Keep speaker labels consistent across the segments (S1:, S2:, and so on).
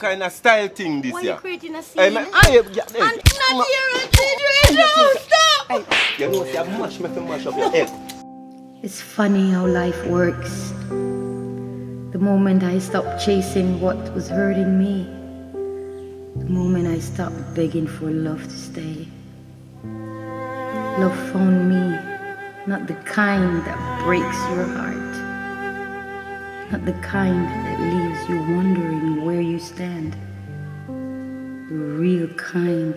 S1: kind of style thing this
S2: When
S1: year.
S2: you're creating a scene.
S1: Hey, man, hey,
S2: and not here and stop!
S1: hey, you know, you mash me to mash up your head.
S3: It's funny how life works. The moment I stopped chasing what was hurting me, the moment I stopped begging for love to stay, love found me, not the kind that breaks your heart, not the kind that leaves you wondering where you stand, the real kind,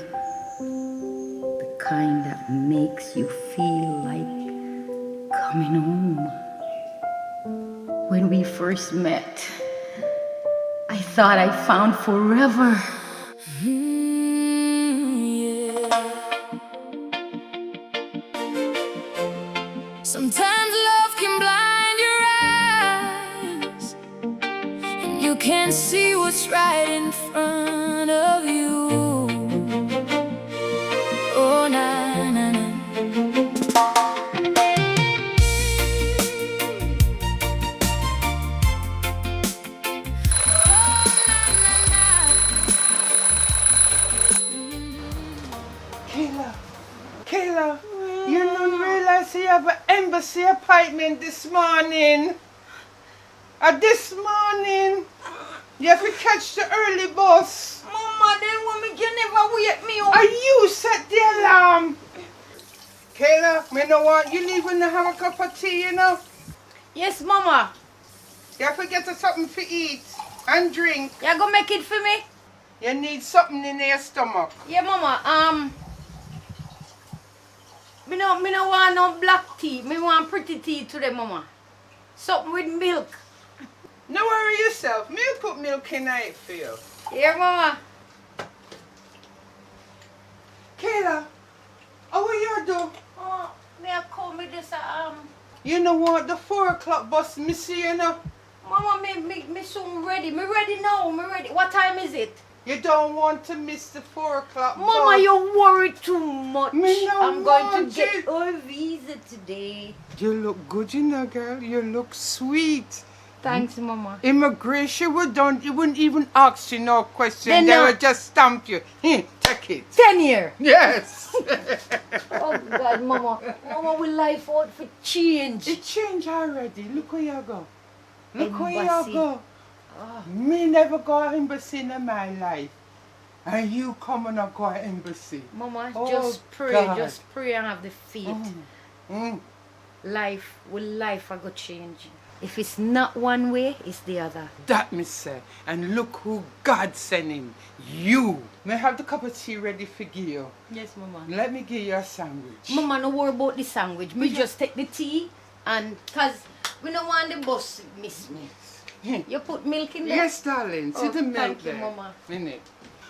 S3: the kind that makes you feel like coming home. When we first met, I thought I found forever.
S4: Sometimes love can blind your eyes, and you can't see what's right in front of you. Oh, na na na.
S5: Kayla, you don't realize you have an embassy appointment this morning? This morning, you have to catch the early bus.
S2: Mama, then woman, you never wake me up.
S5: Are you set the alarm? Kayla, me know what, you leaving to have a cup of tea, you know?
S2: Yes, Mama.
S5: You have to get us something to eat and drink.
S2: You gonna make it for me?
S5: You need something in your stomach.
S2: Yeah, Mama. Me no want no black tea. Me want pretty tea today, Mama. Something with milk.
S5: No worry yourself, me put milk in it for you.
S2: Yeah, Mama.
S5: Kayla, how are you do?
S2: Oh, me I call me this
S5: You know what, the 4 o'clock bus, me see you know.
S2: Mama, me soon ready. Me ready now. Me ready. What time is it?
S5: You don't want to miss the 4 o'clock
S2: Mama,
S5: bus.
S2: you worry too much.
S5: Me no
S2: I'm going
S5: want
S2: to get
S5: it.
S2: a visa today.
S5: You look good, you know, girl. You look sweet.
S2: Thanks, Mama.
S5: Immigration wouldn't even ask you no question.
S2: Then
S5: They
S2: not.
S5: would just stamp you. Here, take it.
S2: 10 years.
S5: Yes.
S2: Oh God, Mama. Mama, we life out for change.
S5: It changed already. Look where you go. Look where
S2: Embassy.
S5: you go. Me never go embassy in my life. And you come and go embassy.
S2: Mama,
S5: Oh,
S2: just pray.
S5: God.
S2: Just pray and have the faith.
S5: Mm.
S2: Life I go change. If it's not one way, it's the other.
S5: That me say. And look who God sent him. You. May I have the cup of tea ready for you.
S2: Yes, Mama.
S5: Let me give you a sandwich.
S2: Mama, no worry about the sandwich. Me just take the tea and cause we don't want the bus to miss me. You put milk in there?
S5: Yes, darling. See
S2: Oh,
S5: the milk
S2: thank you,
S5: there.
S2: Mama.
S5: In it.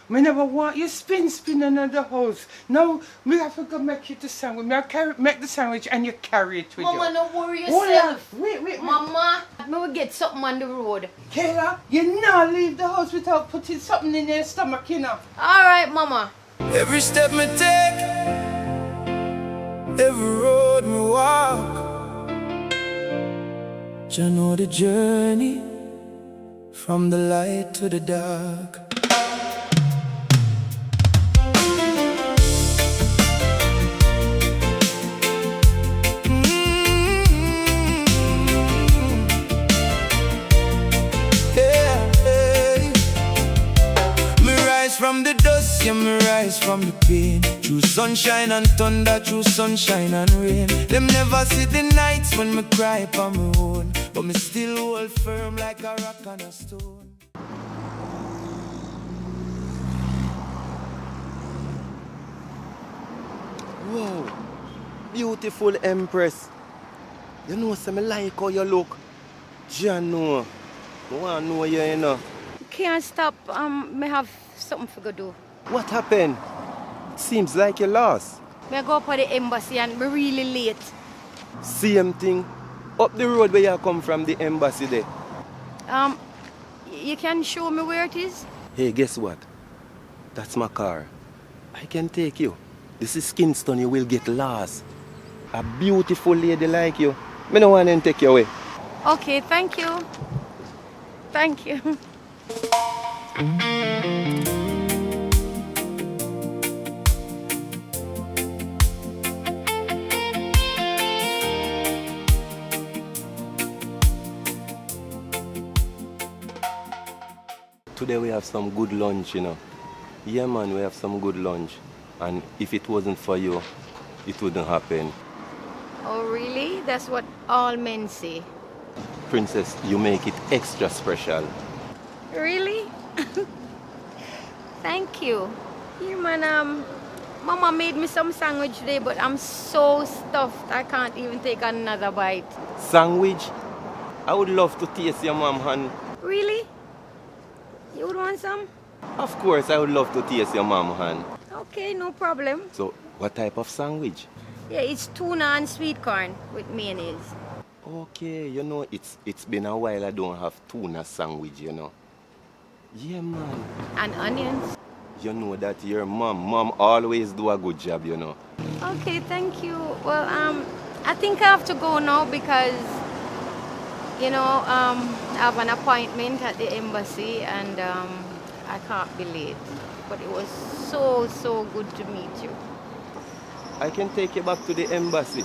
S5: We never want you spin another house. No, we have to go make you the sandwich. Make the sandwich and you carry it with
S2: Mama,
S5: you.
S2: no worry
S5: Hold
S2: yourself.
S5: on. Wait.
S2: Mama, me will get something on the road.
S5: Kayla, you not leave the house without putting something in your stomach, you know.
S2: All right, Mama.
S4: Every step me take, every road me walk, you know the journey from the light to the dark. From the dust, yeah, me rise from the pain. Through sunshine and thunder, through sunshine and rain. Them never see the nights when me cry upon my own, but me still hold firm like a rock and a stone.
S1: Wow, beautiful Empress. You know, say me like how you look. John know. I want to know you know.
S2: Can't stop. Me have something to go do.
S1: What happened? Seems like you lost.
S2: Me go up at the embassy and be really late.
S1: Same thing. Up the road where you come from, the embassy there.
S2: You can show me where it is?
S1: Hey, guess what? That's my car. I can take you. This is Kingston, you will get lost. A beautiful lady like you. Me no want to take you away.
S2: Okay, thank you. Thank you.
S1: today we have some good lunch, you know. Yeah, man, we have some good lunch. And if it wasn't for you, it wouldn't happen.
S2: Oh, really? That's what all men say.
S1: Princess, you make it extra special.
S2: Really? Thank you. Here, man, Mama made me some sandwich today, but I'm so stuffed I can't even take another bite.
S1: Sandwich? I would love to taste your mom hand.
S2: Really? You would want some?
S1: Of course, I would love to taste your mom hand.
S2: Okay, no problem.
S1: So, what type of sandwich?
S2: Yeah, it's tuna and sweet corn with mayonnaise.
S1: Okay, you know, it's been a while I don't have tuna sandwich, you know. Yeah, man.
S2: And onions.
S1: You know that your mom always do a good job, you know.
S2: Okay, thank you. Well, I think I have to go now because, you know, I have an appointment at the embassy and I can't be late. But it was so good to meet you.
S1: I can take you back to the embassy.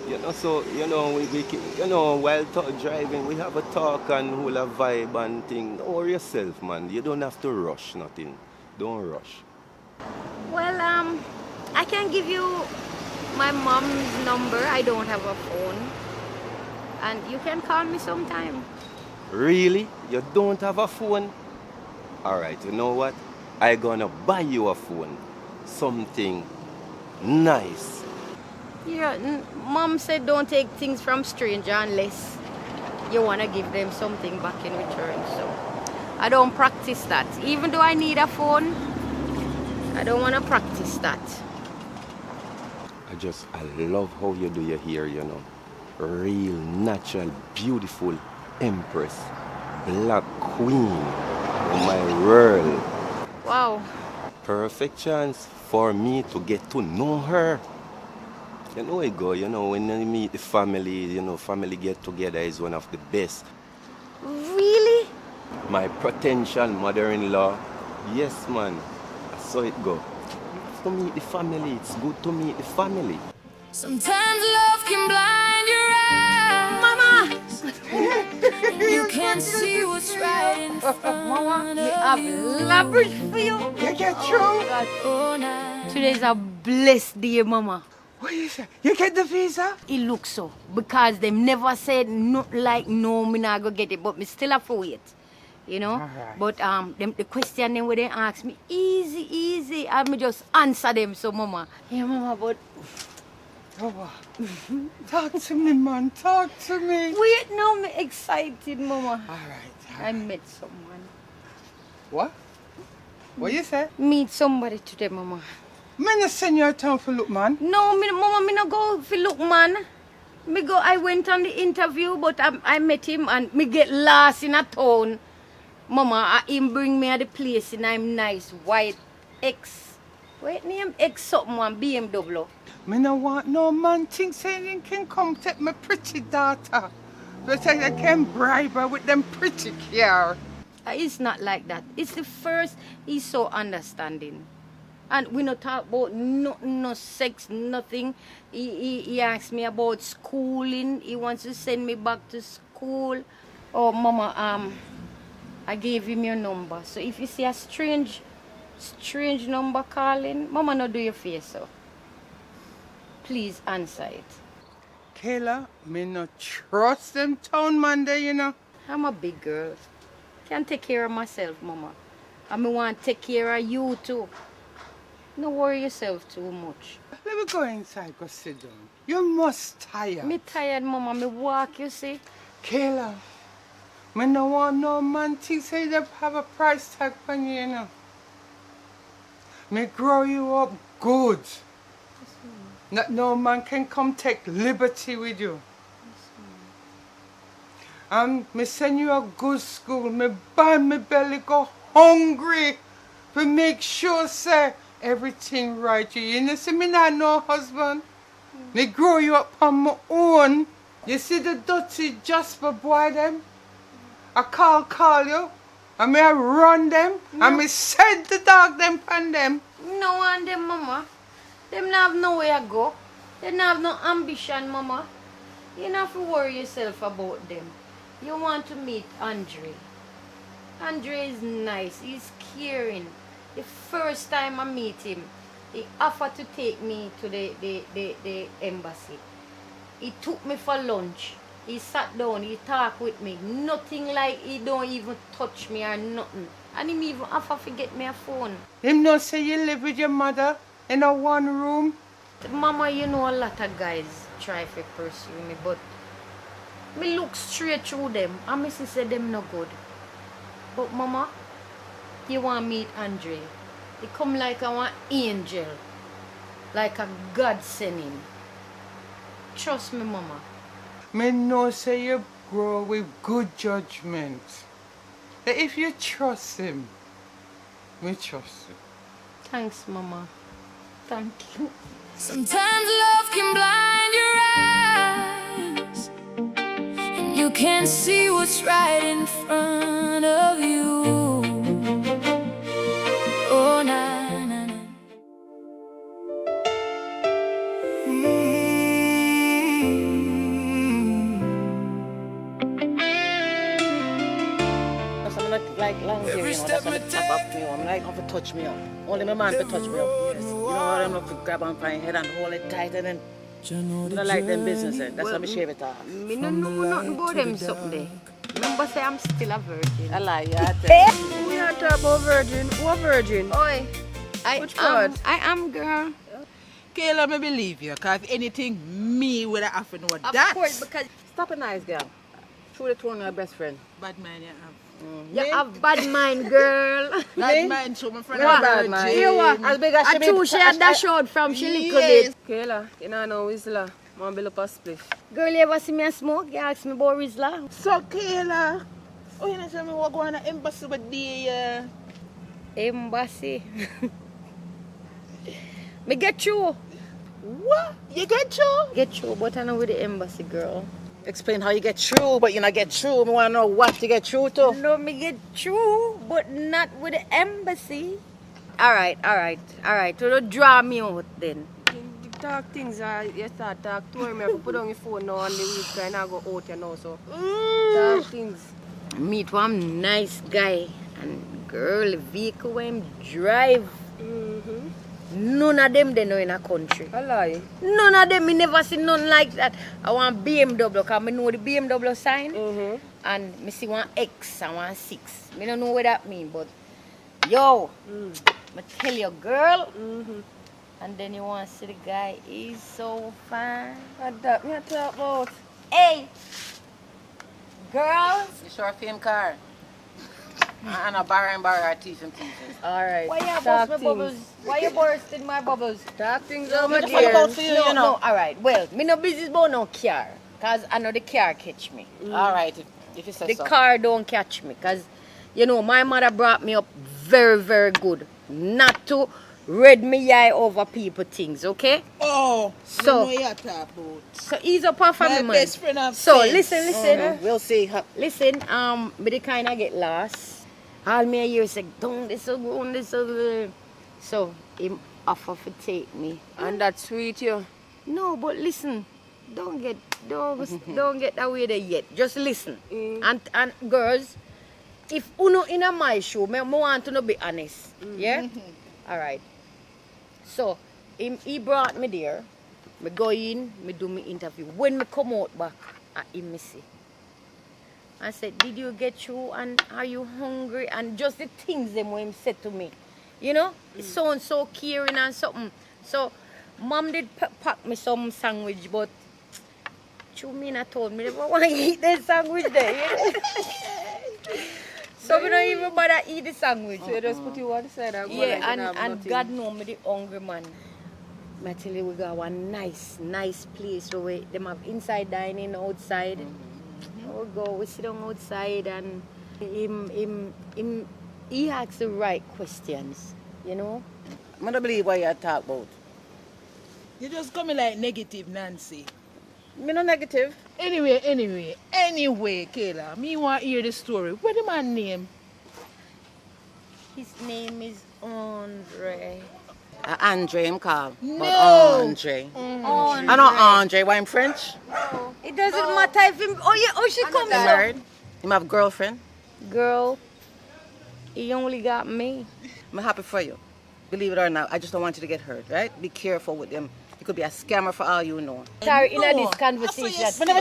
S1: You know, so, you know, you know, while driving, we have a talk and we'll have vibe and thing. Don't worry yourself, man. You don't have to rush nothing. Don't rush.
S2: Well, I can give you my mom's number. I don't have a phone. And you can call me sometime.
S1: Really? You don't have a phone? Alright, you know what? I'm gonna buy you a phone. Something nice.
S2: Yeah, Mom said don't take things from stranger unless you want to give them something back in return. So I don't practice that. Even though I need a phone, I don't want to practice that.
S1: I love how you do your hair, you know. Real, natural, beautiful empress. Black queen. Oh my world.
S2: Wow.
S1: Perfect chance for me to get to know her. You know it go, you know, when you meet the family, you know, family get together is one of the best.
S2: Really?
S1: My potential mother-in-law, yes man, I saw it go. You have to meet the family, it's good to meet the family.
S4: Sometimes love can blind your eyes.
S2: Mama!
S4: You can't see what's right in front
S2: Mama, we
S4: of
S2: have
S4: you.
S2: lavish for you.
S5: You get through?
S2: God.
S4: Oh, night.
S2: Today's a blessed day, Mama.
S5: What you say? You get the visa?
S2: It looks so. Because they never said no, like, no, me not go get it. But me still have to wait. You know?
S5: Alright.
S2: But the question them where they ask me, easy. And me just answer them. So, Mama. Yeah, Mama, but...
S5: Oh, what? Talk to me, man. Talk to me.
S2: Wait, now me excited, Mama.
S5: All right.
S2: I met someone.
S5: What? What you say?
S2: Meet somebody today, Mama.
S5: Me not send you a town for look, man.
S2: No, Mama, me not go for look, man. I went on the interview, but I met him and me get lost in a town. Mama, him bring me at the place and I'm nice, white, name X something, one BMW.
S5: Me no want no man think saying he can come take my pretty daughter. But I can bribe her with them pretty car.
S2: It's not like that. It's the first, he's so understanding. And we not talk about nothing, no sex, nothing. He asked me about schooling. He wants to send me back to school. Oh, Mama, I gave him your number. So if you see a strange number calling, Mama, no do your face so. Please answer it.
S5: Kayla, me no trust them town man there, you know.
S2: I'm a big girl. Can take care of myself, Mama. And I want to take care of you too. Don't worry yourself too much.
S5: Let me go inside, go sit down. You must tired.
S2: Me tired, Mama. Me walk, you see.
S5: Kayla, me no want no man think say they have a price tag on you, you know. Me grow you up good. That no man can come take liberty with you. Me send you a good school. Me buy me belly go hungry. To make sure say everything right. You know see me not no husband. Me grow you up on my own. You see the dirty Jasper boy them? I call you. And me I run them. And me send the dog them pan them.
S2: No one them, Mama. Them not have nowhere to go. They not have no ambition, Mama. You don't have to worry yourself about them. You want to meet Andre. Andre is nice. He's caring. The first time I meet him, he offered to take me to the embassy. He took me for lunch. He sat down, he talked with me. Nothing like he don't even touch me or nothing. And him even offer to get me a phone.
S5: Him no say you live with your mother in a one room?
S2: Mama, you know a lot of guys try to pursue me, but me look straight through them and me say them no good. But mama, you want to meet Andre. He come like an angel. Like a God sent him. Trust me, mama.
S5: Me know say you grow with good judgment. That if you trust him, me trust you.
S2: Thanks, mama. Thank you.
S4: Sometimes love can blind your eyes, and you can't see what's right in front of you. Oh, na, na, na.
S6: I'm not like long hair, you know, that's when they tap up me. I'm like, don't touch me up. Only my man can touch me up. Yes. You know how them have to grab on my head and hold it tight and then I don't like them business. That's why I shave it off.
S2: Me no know nothing about them something there. Remember say I'm still a virgin.
S6: I lie, yeah.
S7: We are talking about virgin. What virgin?
S2: Oi,
S7: Which part?
S2: I am girl.
S8: Kayla, me believe you, because if anything, me would have to know
S2: Of
S8: that.
S2: course, because
S6: Stop a nice girl. Through the tone of your best friend.
S8: Bad man, you have.
S2: you have bad mind, girl.
S8: Bad man, so my friend
S6: What?
S8: is
S6: Bad
S8: virgin.
S6: man.
S2: You what?
S6: As big as
S2: I true she had dash out from she little bit.
S7: Kayla, you know Whistler. Man build up a spliff.
S2: Girl, you ever see me a smoke? You ask me about Rizla.
S8: So, Kayla, oh, you know, tell me what going on the embassy with the,
S2: Embassy. Me get through.
S8: what? You get through?
S2: Get through, but I know with the embassy, girl.
S6: Explain how you get through, but you not get through. Me want to know what you get through to.
S2: No, me get through, but not with the embassy. Alright. So don't draw me out then.
S7: The talk things are, you start talk to him. You have to put down your phone now and the week and I go out you know, so. Talk things.
S2: Meet one nice guy and girl, the vehicle when him drive. None of them they know in a country.
S7: I lie.
S2: None of them, me never see none like that. I want BMW because I know the BMW sign. And me see one X and one 6. Me don't know what that mean, but yo, I tell you, girl. And then you want to see the guy, he's so fine.
S7: What that me talk about?
S2: Hey, girls.
S6: The short film car. And a bar our teeth and pieces.
S7: Alright.
S2: Why you
S7: talk
S2: bust my
S7: things.
S2: bubbles? Why you bursting my bubbles?
S7: Talk things
S2: No,
S7: over
S2: me
S7: there.
S6: about for you,
S2: no,
S6: you know.
S2: no, alright. Well, me no business about no car. Because I know the car catch me.
S6: Alright, if you say
S2: The
S6: so.
S2: car don't catch me. Because, you know, my mother brought me up very, very good. Not to read me eye over people things, okay?
S8: Oh,
S2: So-
S8: you know you talk about.
S2: So ease up off of
S8: My
S2: me, man.
S8: best friend of
S2: So
S8: friends.
S2: listen.
S6: We'll see.
S2: Listen, me the kind of get lost. All me a year say, don't this so good, this so good. So him offer to take me.
S7: And that's sweet you.
S2: No, but listen, don't get that way there yet. Just listen. And girls, if uno in a my show, me want to no be honest. Yeah? Alright. So he brought me there. Me go in, me do me interview. When me come out back, him me see. I said, did you get through and are you hungry? And just the things them when him said to me. You know? It sounds so caring and something. So, mom did pack me some sandwich, but I told me never want to eat that sandwich there. You know? So we don't even bother eat the sandwich.
S7: So you just put you one side and go
S2: Yeah,
S7: like you have
S2: and
S7: nothing.
S2: God know me the hungry man. I tell you, we got one nice place where them have inside dining, outside. We go, we sit down outside and he asks the right questions, you know.
S6: I don't believe what you talk about.
S8: You just coming like negative, Nancy.
S6: Me no negative.
S8: Anyway, Kayla, me want to hear the story. What the man name?
S2: His name is Andre.
S6: Andre, him call.
S8: No.
S6: But Andre.
S2: Andre.
S6: I know Andre. Why I'm French?
S2: It doesn't matter if him. Oh yeah, oh she comes.
S6: He married. Him have girlfriend.
S2: Girl, He only got me.
S6: I'm happy for you. Believe it or not, I just don't want you to get hurt, right? Be careful with him. He could be a scammer for all you know.
S2: Sorry, in this conversation.
S7: Who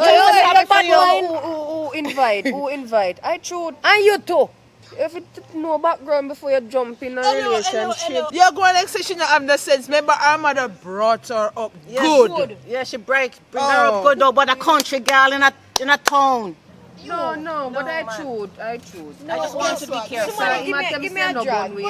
S7: invite? Who invite? I told.
S2: And you too.
S7: If you know background before you jump in a relationship.
S8: You're going like say she not have no sense. Remember our mother brought her up good.
S6: Yeah, she bring her up good though, but a country girl in a town.
S7: No, but I choose. I
S6: just want you to be careful.
S2: Somebody give me a drop.
S6: Give me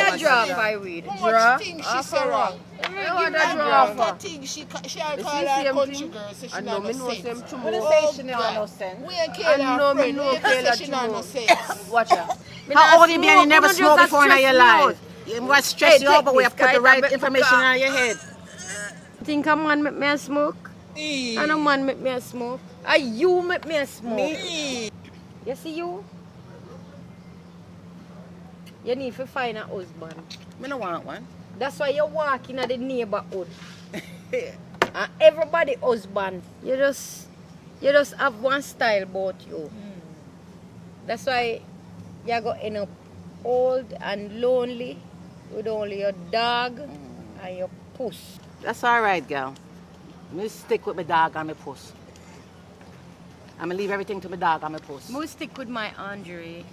S2: a drop, I read.
S8: What thing she say wrong?
S7: drop.
S8: Thing she
S7: You
S8: call
S7: see
S8: her
S7: same
S8: country
S7: thing?
S8: girl, say she
S7: I know
S8: not
S7: me
S8: no
S7: know
S8: sense.
S7: them
S6: What
S7: tomorrow.
S6: you say she not no sense?
S8: We ain't kill
S7: I
S8: her
S7: know me
S8: friend.
S7: know
S8: You
S7: kill
S8: say
S7: her
S8: she not no
S7: tomorrow.
S8: sense.
S6: Watch her. How old you be and you never smoked before in your life? You must stress you out, but we have put the right information on your head.
S2: Think a man make me a smoke? And a man make me a smoke? Or you make me a smoke?
S8: Me.
S2: You see you? You need to find a husband.
S6: Me no want one.
S2: That's why you walk in the neighborhood. And everybody husband. You just have one style about you. That's why you go end up old and lonely with only your dog and your puss.
S6: That's all right, girl. Me stick with my dog and my puss. I'm gonna leave everything to my dog and my puss.
S2: I stick with my Andre.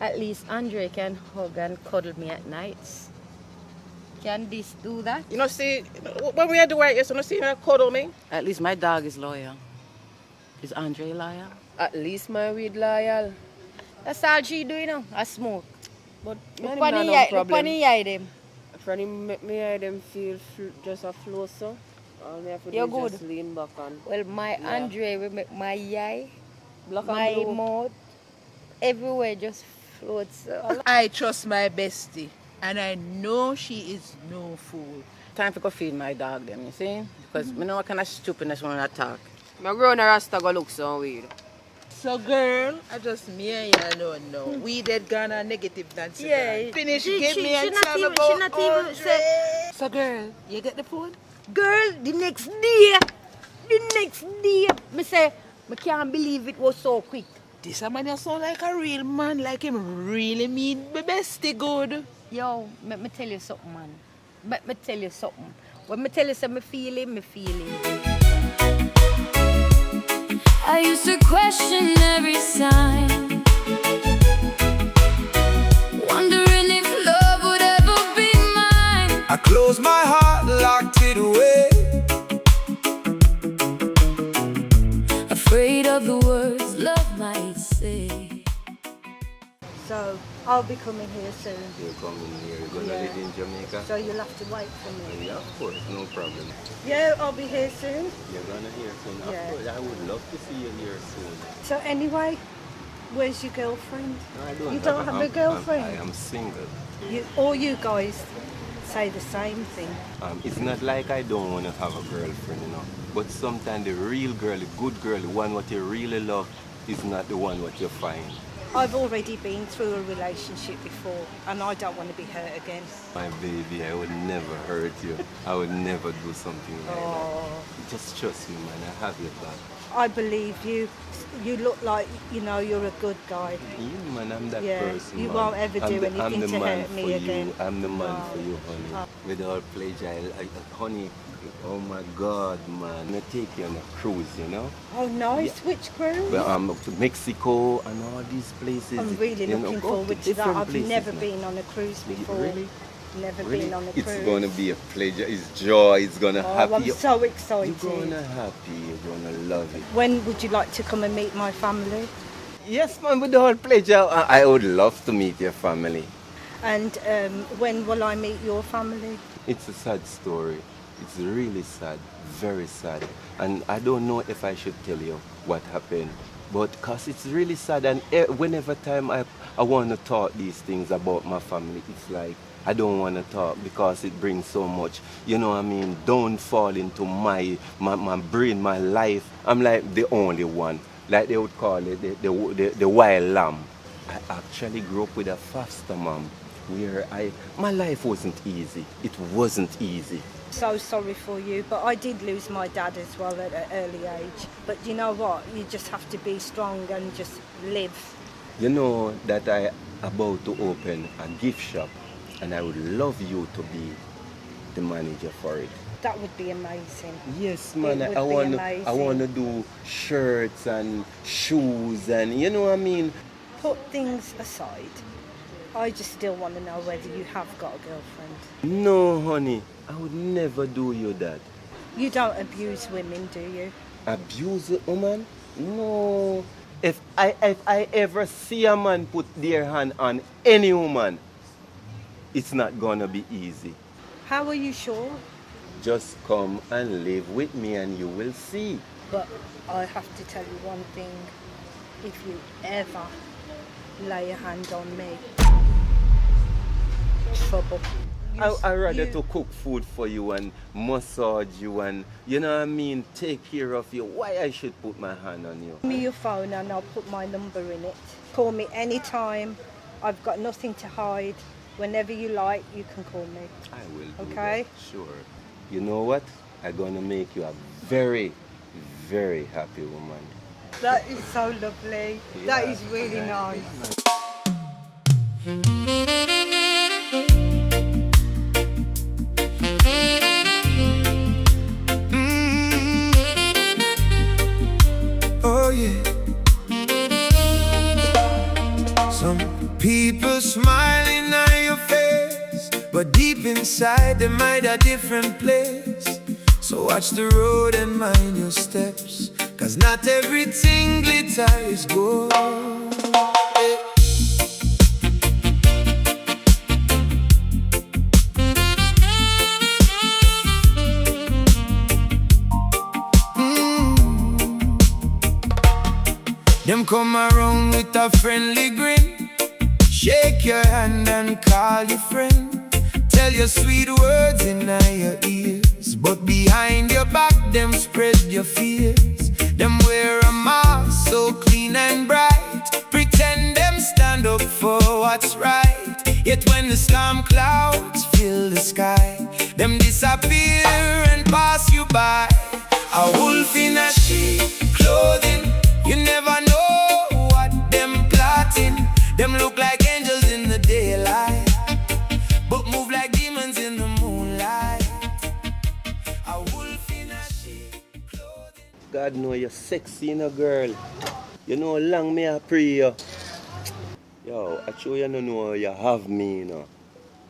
S2: At least Andre can hug and cuddle me at nights. Can this do that?
S6: You know, see, when we had the right, you know, see her cuddle me? At least my dog is loyal. Is Andre loyal?
S7: At least my weed loyal.
S2: That's all she do, you know. I smoke.
S7: But
S2: Look
S7: man,
S2: on
S7: no
S2: the
S7: problem.
S2: eye them.
S7: Friend, him make me eye them feel just a flow, so all me have to
S2: You're
S7: do
S2: good.
S7: is just lean back on.
S2: Well, my Andre will make my eye,
S7: Black
S2: my
S7: and blue.
S2: mouth, everywhere just floats.
S8: I trust my bestie, and I know she is no fool.
S6: Time to go feed my dog then, you see? Because me know what kind of stupidness when I talk.
S7: My grown rasta go look so weird.
S8: So girl, I just me and you don't know. We did gonna negative Nancy.
S2: Yeah,
S8: Finish,
S2: she-
S8: give
S2: she-
S8: me
S2: she
S8: and
S2: not
S8: tell
S2: even-
S8: about
S2: she not even
S8: Andre.
S2: say-
S8: So girl, you get the phone?
S2: Girl, the next day, me say, I can't believe it was so quick.
S8: This a man you sound like a real man, like him really mean my bestie good.
S2: Yo, let me tell you something, man. Let me tell you something. When me tell you something, me feel it.
S9: I used to question every sign, wondering if love would ever be mine.
S4: I closed my heart, locked it away.
S9: Afraid of the words love might say.
S10: So I'll be coming here soon.
S1: You're coming here, you're gonna live in Jamaica?
S10: So you'll have to wait for me.
S1: Yeah, of course, no problem.
S10: Yeah, I'll be here soon.
S1: You're gonna hear soon.
S10: Yeah.
S1: Of course, I would love to see you here soon.
S10: So anyway, where's your girlfriend?
S1: I
S10: You don't have a girlfriend?
S1: I am single.
S10: All you guys say the same thing.
S1: It's not like I don't want to have a girlfriend, you know. But sometimes the real girl, the good girl, the one what you really love, is not the one what you find.
S10: I've already been through a relationship before and I don't want to be hurt again.
S1: My baby, I would never hurt you. I would never do something like that. Just trust me, man. I have your back.
S10: I believe you. You look like, you're a good guy.
S1: Yeah, man, I'm that
S10: Yeah,
S1: person,
S10: you
S1: man.
S10: won't ever do
S1: I'm
S10: anything
S1: the
S10: to
S1: man
S10: hurt me
S1: for
S10: again.
S1: You. I'm the man for you, honey. Without pleasure, honey, oh my God, man. I take you on a cruise, you know?
S10: Oh, nice.
S1: Yeah.
S10: Which cruise?
S1: Well, to Mexico and all these places.
S10: I'm really looking
S1: go
S10: forward to that.
S1: different
S10: I've
S1: places,
S10: never
S1: man.
S10: been on a cruise before.
S1: Really?
S10: Never
S1: Really?
S10: been on a cruise.
S1: It's going to be a pleasure. It's joy. It's going to happy.
S10: I'm so excited.
S1: You're going to happy. You're going to love it.
S10: When would you like to come and meet my family?
S1: Yes, man, with the whole pleasure. I would love to meet your family.
S10: And when will I meet your family?
S1: It's a sad story. It's really sad, very sad. And I don't know if I should tell you what happened. But because it's really sad, and whenever time I want to talk these things about my family, it's like I don't want to talk because it brings so much, don't fall into my brain, my life. I'm like the only one, like they would call it, the wild lamb. I actually grew up with a foster mom where my life wasn't easy. It wasn't easy.
S10: So sorry for you, but I did lose my dad as well at an early age. But you know what? You just have to be strong and just live.
S1: You know that I about to open a gift shop and I would love you to be the manager for it.
S10: That would be amazing.
S1: Yes, man.
S10: It would
S1: I
S10: be
S1: want
S10: amazing.
S1: to do shirts and shoes and you know what I mean.
S10: Put things aside. I just still want to know whether you have got a girlfriend.
S1: No, honey. I would never do you that.
S10: You don't abuse women, do you?
S1: Abuse a woman? No. If I ever see a man put their hand on any woman, it's not gonna be easy.
S10: How are you sure?
S1: Just come and live with me and you will see.
S10: But I have to tell you one thing. If you ever lay a hand on me, trouble.
S1: I rather to cook food for you and massage you and, you know what I mean, take care of you. Why I should put my hand on you?
S10: Give me your phone and I'll put my number in it. Call me anytime. I've got nothing to hide. Whenever you like, you can call me.
S1: I will do
S10: Okay?
S1: that, sure. You know what? I'm gonna make you a very, very happy woman.
S10: That is so lovely. That is really nice.
S4: Oh yeah. Some people smiling on your face, but deep inside they might a different place. So watch the road and mind your steps, 'cause not everything glitter is gold. Them come around with a friendly grin, shake your hand and call you friend, tell you sweet words in your ears, but behind your back them spread your fears. Them wear a mask so clean and bright, pretend them stand up for what's right. Yet when the storm clouds fill the sky, them disappear and pass you by. A wolf in a sheep clothing, you never know what them plotting. Them look like angels in the daylight, but move like demons in the moonlight. A wolf in a sheep clothing.
S1: God know you're sexy, you know, girl. You know how long me I pray you. Yo, I show you know you have me, you know.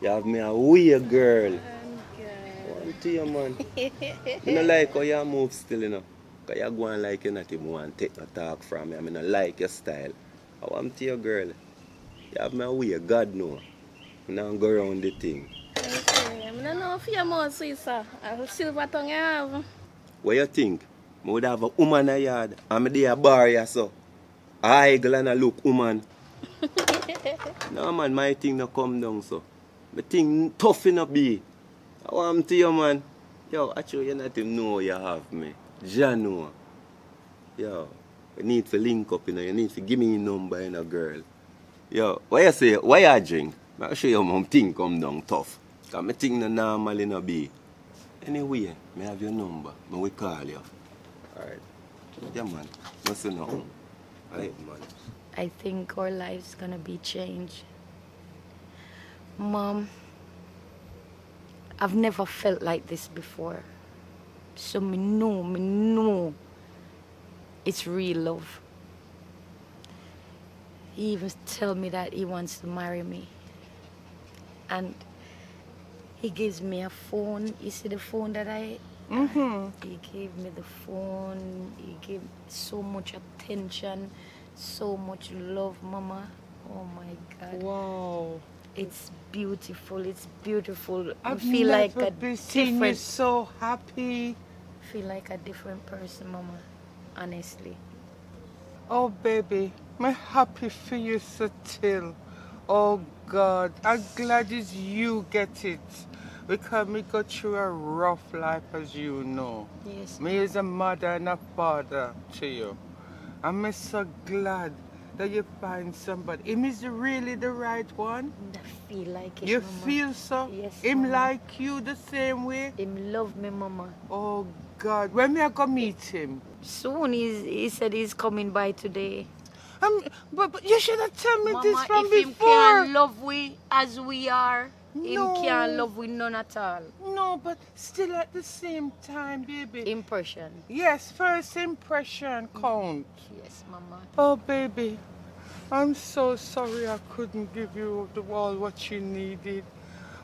S1: You have me a weird girl. One to you, man. I don't like how you move still, you know. Because you're going like you not even want to take no talk from me. I mean, I like your style. I want to you, girl. You have me a weird, God know. I don't go around the thing.
S11: Okay, I don't know if you're more sweet, sir. I'll silver tongue you have.
S1: What you think? I would have a woman in the yard. I'm there a bar here, so. I girl and I look woman. No, man, my thing no come down, so. My thing tough enough be. I want to you, man. Yo, actually, you not even know you have me. Jano. Yo, you need to link up, you know. You need to give me your number, you know, girl. Yo, what you say? Why you drink? I'll show you my thing come down tough. Because my thing no normal, you know, be. Anyway, I have your number. I will call you. Alright. Yeah, man. No say nothing. Alright, man.
S2: I think our life's gonna be changed. Mom, I've never felt like this before. So me know it's real love. He even tell me that he wants to marry me. And he gives me a phone. You see the phone that I... He gave me the phone. He gave so much attention, so much love, Mama. Oh my God.
S5: Wow.
S2: It's beautiful. It's beautiful. I
S5: I've
S2: feel like
S5: never
S2: a
S5: been seen you
S2: different...
S5: so happy.
S2: feel like a different person, Mama. Honestly.
S5: Oh, baby, I'm happy for you still. Oh, God, I'm glad it's you get it. Because me go through a rough life, as you know.
S2: Yes.
S5: Me is a mother and a father to you. I'm so glad that you find somebody. Him is really the right one?
S2: I feel like it,
S5: You
S2: Mama.
S5: feel so?
S2: Yes,
S5: Him
S2: Mama.
S5: like you the same way?
S2: Him love me, Mama.
S5: Oh, God. When me I go meet him?
S2: Soon. He said he's coming by today.
S5: But you should have told me this
S2: Mama,
S5: from
S2: if him
S5: before.
S2: can't love we as we are, him
S5: No.
S2: can't love we none at all.
S5: No, but still at the same time, baby.
S2: Impression.
S5: Yes, first impression count.
S2: Yes, Mama.
S5: Oh, baby, I'm so sorry I couldn't give you all what you needed.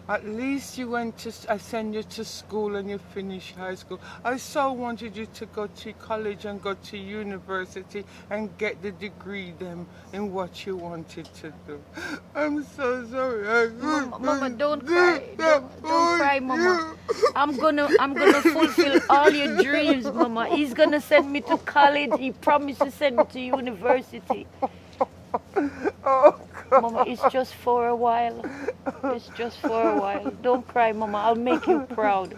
S5: At least you I sent you to school and you finished high school. I so wanted you to go to college and go to university and get the degree them in what you wanted to do. I'm so sorry.
S2: Mama, don't cry. Don't cry, Mama. I'm gonna fulfill all your dreams, Mama. He's gonna send me to college. He promised to send me to university.
S5: Oh, God.
S2: Mama, it's just for a while. It's just for a while. Don't cry, Mama. I'll make you proud.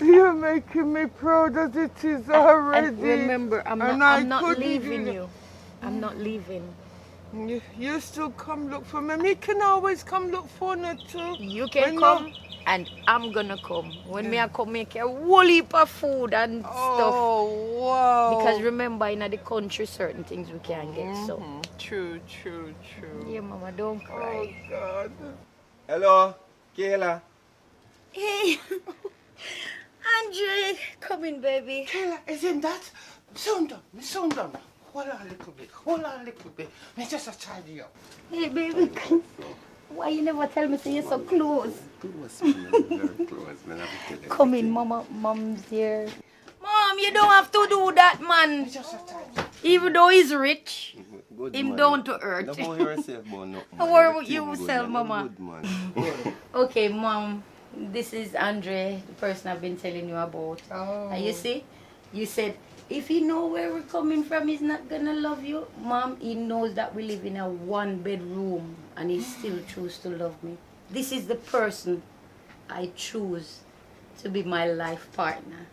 S5: You're making me proud as it is already.
S2: And remember, I'm not leaving you. I'm not leaving.
S5: You still come look for me. Me can always come look for me too.
S2: You can come, and I'm gonna come. When me I come, make a whole heap of food and stuff.
S5: Oh, wow.
S2: Because remember, in the country, certain things we can't get. So.
S5: True.
S2: Yeah, Mama, don't cry.
S5: Oh, God.
S1: Hello, Kayla.
S2: Hey, Andre, come in, baby.
S5: Kayla, isn't that? Soon done. Hold on a little bit. Me just tidy up.
S2: Hey, baby. Why you never tell me so you're so close?
S1: Close, man. Very close, man.
S2: Come in, Mama. Mom's here. Mom, you don't have to do that, man. Even though he's rich,
S1: Good
S2: him
S1: man.
S2: down to earth.
S1: Don't worry yourself about no,
S2: Don't worry about
S1: Everything
S2: yourself,
S1: good,
S2: Mama.
S1: Good, man.
S2: Okay, Mom. This is Andre, the person I've been telling you about.
S5: Oh.
S2: And you see, you said, if he know where we're coming from, he's not gonna love you. Mom, he knows that we live in a one-bedroom and he still chooses to love me. This is the person I choose to be my life partner.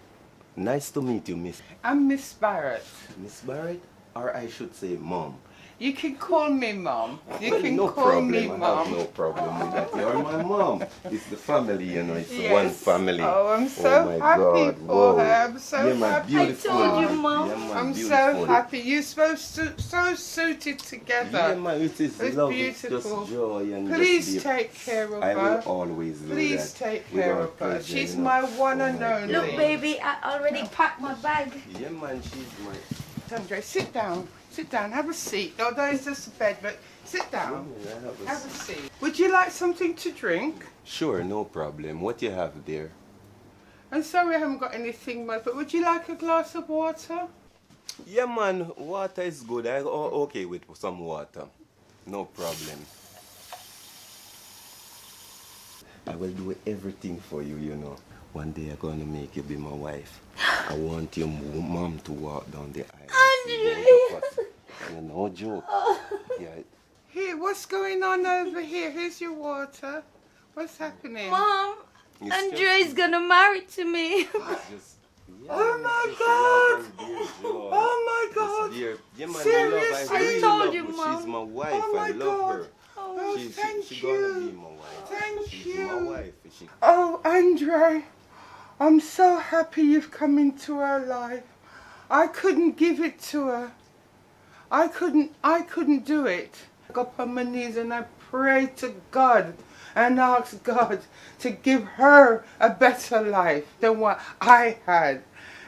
S1: Nice to meet you, Miss.
S5: I'm Miss Barrett.
S1: Miss Barrett, or I should say Mom.
S5: You can call me Mom. You
S1: Well,
S5: can
S1: no
S5: call
S1: problem.
S5: me
S1: I have
S5: Mom.
S1: no problem with that. You're my mom. It's the family, you know. It's
S5: Yes.
S1: one family.
S5: Oh, I'm so
S1: my
S5: happy
S1: God.
S5: for
S1: Whoa.
S5: her. I'm so
S1: Yeah, man,
S5: happy.
S1: beautiful.
S2: I told you, Mom.
S1: Yeah, man,
S5: I'm
S1: beautiful.
S5: so happy. You're so suited together.
S1: Yeah, man, it is
S5: It's
S1: love.
S5: beautiful.
S1: It's just joy and
S5: Please
S1: just
S5: take care of
S1: I will
S5: her.
S1: always do
S5: Please
S1: that.
S5: take
S1: With
S5: care
S1: all
S5: of her.
S1: pleasure,
S5: She's
S1: you know.
S5: my one
S1: Oh
S5: and
S1: my
S5: only.
S2: Look, baby, I already packed my bag.
S1: Yeah, man, she's my...
S5: Andre, sit down. Sit down. Have a seat. Although it's just a bed, but sit down.
S1: Yeah,
S5: Have a seat. Would you like something to drink?
S1: Sure, no problem. What you have there?
S5: I'm sorry I haven't got anything much, but would you like a glass of water?
S1: Yeah, man, water is good. I'm okay with some water. No problem. I will do everything for you, you know. One day I'm gonna make you be my wife. I want your mom to walk down the aisle. No joke. Yeah.
S5: Here, what's going on over here? Here's your water. What's happening?
S2: Mom,
S1: It's
S2: Andre's gonna marry to me.
S1: just, yeah,
S5: Oh my
S1: just
S5: God!
S1: love and dear joy.
S5: Oh my God!
S1: Just dear- yeah, man,
S5: Seriously?
S1: I really
S2: told
S1: love
S2: you,
S1: her.
S2: Mom.
S1: She's my wife.
S5: Oh my
S1: I love
S5: God.
S1: her.
S5: Oh, thank
S1: She
S5: you.
S1: gonna be my wife.
S5: Thank
S1: She's
S5: you.
S1: my wife. She
S5: Oh, Andre, I'm so happy you've come into her life. I couldn't give it to her. I couldn't do it. I got on my knees and I prayed to God and asked God to give her a better life than what I had.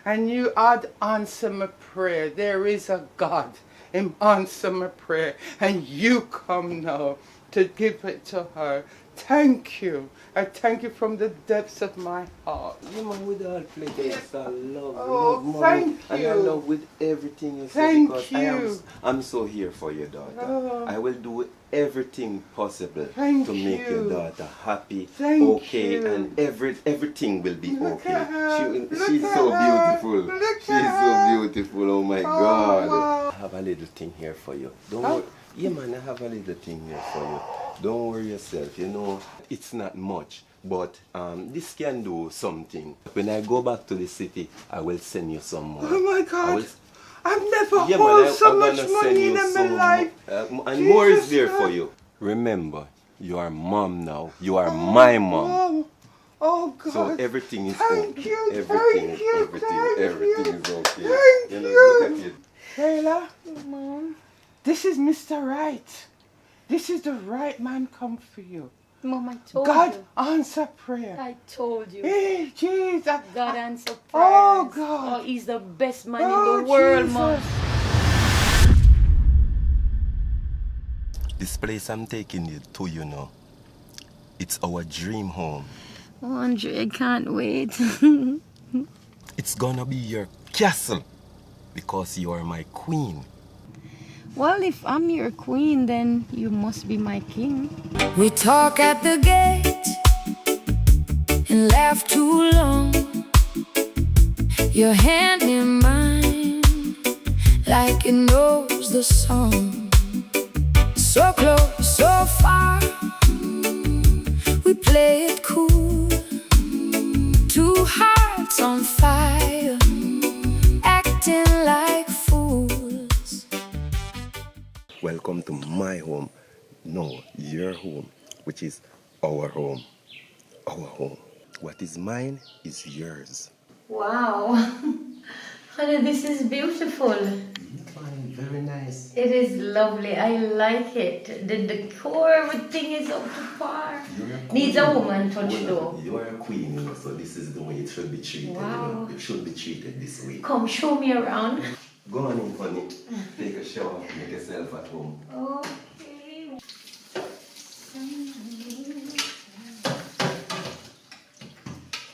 S5: And you had answered my prayer. There is a God in answer my prayer. And you come now to give it to her. Thank you. I thank you from the depths of my heart.
S1: You man, with all pleasure, yes, I love,
S5: Oh,
S1: love mommy,
S5: thank
S1: and I
S5: you.
S1: love with everything you say
S5: Thank
S1: because
S5: you.
S1: I'm so here for your daughter.
S5: Oh.
S1: I will do everything possible
S5: Thank
S1: to make your
S5: you.
S1: daughter happy,
S5: Thank
S1: okay,
S5: you.
S1: and everything will be
S5: Look
S1: okay.
S5: at her.
S1: She's
S5: Look
S1: so
S5: at her.
S1: beautiful.
S5: Look
S1: She's
S5: at
S1: so
S5: her.
S1: beautiful. Oh my
S5: Oh,
S1: God!
S5: wow.
S1: I have a little thing here for you. Don't
S5: Huh?
S1: worry. Yeah, man, I have a little thing here for you. Don't worry yourself. You know, it's not much. But this can do something. When I go back to the city, I will send you some more.
S5: Oh my
S1: I
S5: God.
S1: will,
S5: I've never
S1: yeah,
S5: hold
S1: man,
S5: so
S1: I'm
S5: much
S1: gonna send
S5: money
S1: you
S5: in my
S1: some
S5: life.
S1: and more is
S5: Jesus
S1: there for
S5: Christ.
S1: you. Remember, you are mom now. You are my mom.
S5: Oh, oh God.
S1: So everything is
S5: Thank
S1: okay.
S5: you,
S1: Everything,
S5: thank you, thank
S1: everything
S5: you.
S1: is okay.
S5: Thank
S1: You know,
S5: you.
S1: look at it.
S5: Kayla,
S2: Mom.
S5: This is Mr. Right. This is the right man come for you.
S2: Mom, I told
S5: God
S2: you.
S5: answer prayer.
S2: I told you.
S5: Hey, Jesus.
S2: God answer prayers.
S5: Oh, God.
S2: Oh, he's the best man
S5: Oh,
S2: in the world,
S5: Jesus.
S2: Mom.
S1: This place I'm taking you to, you know, it's our dream home.
S2: Oh, Andre, I can't wait.
S1: It's gonna be your castle because you are my queen.
S2: Well, if I'm your queen, then you must be my king.
S9: We talk at the gate and laugh too long. Your hand in mine, like it knows the song. So close, so far, we play it cool. Two hearts on fire, acting like fools.
S1: Welcome to my home. No, your home, which is our home. Our home. What is mine is yours.
S2: Wow. Honey, this is beautiful.
S1: Fine, very nice.
S2: It is lovely. I like it. The decor, everything is up to par. Needs a woman touch though.
S1: You are a queen, you know, so this is the way it should be treated.
S2: Wow.
S1: You know? It should be treated this way.
S2: Come show me around.
S1: Go on in, honey. Take a shower, make yourself at home.
S2: Okay.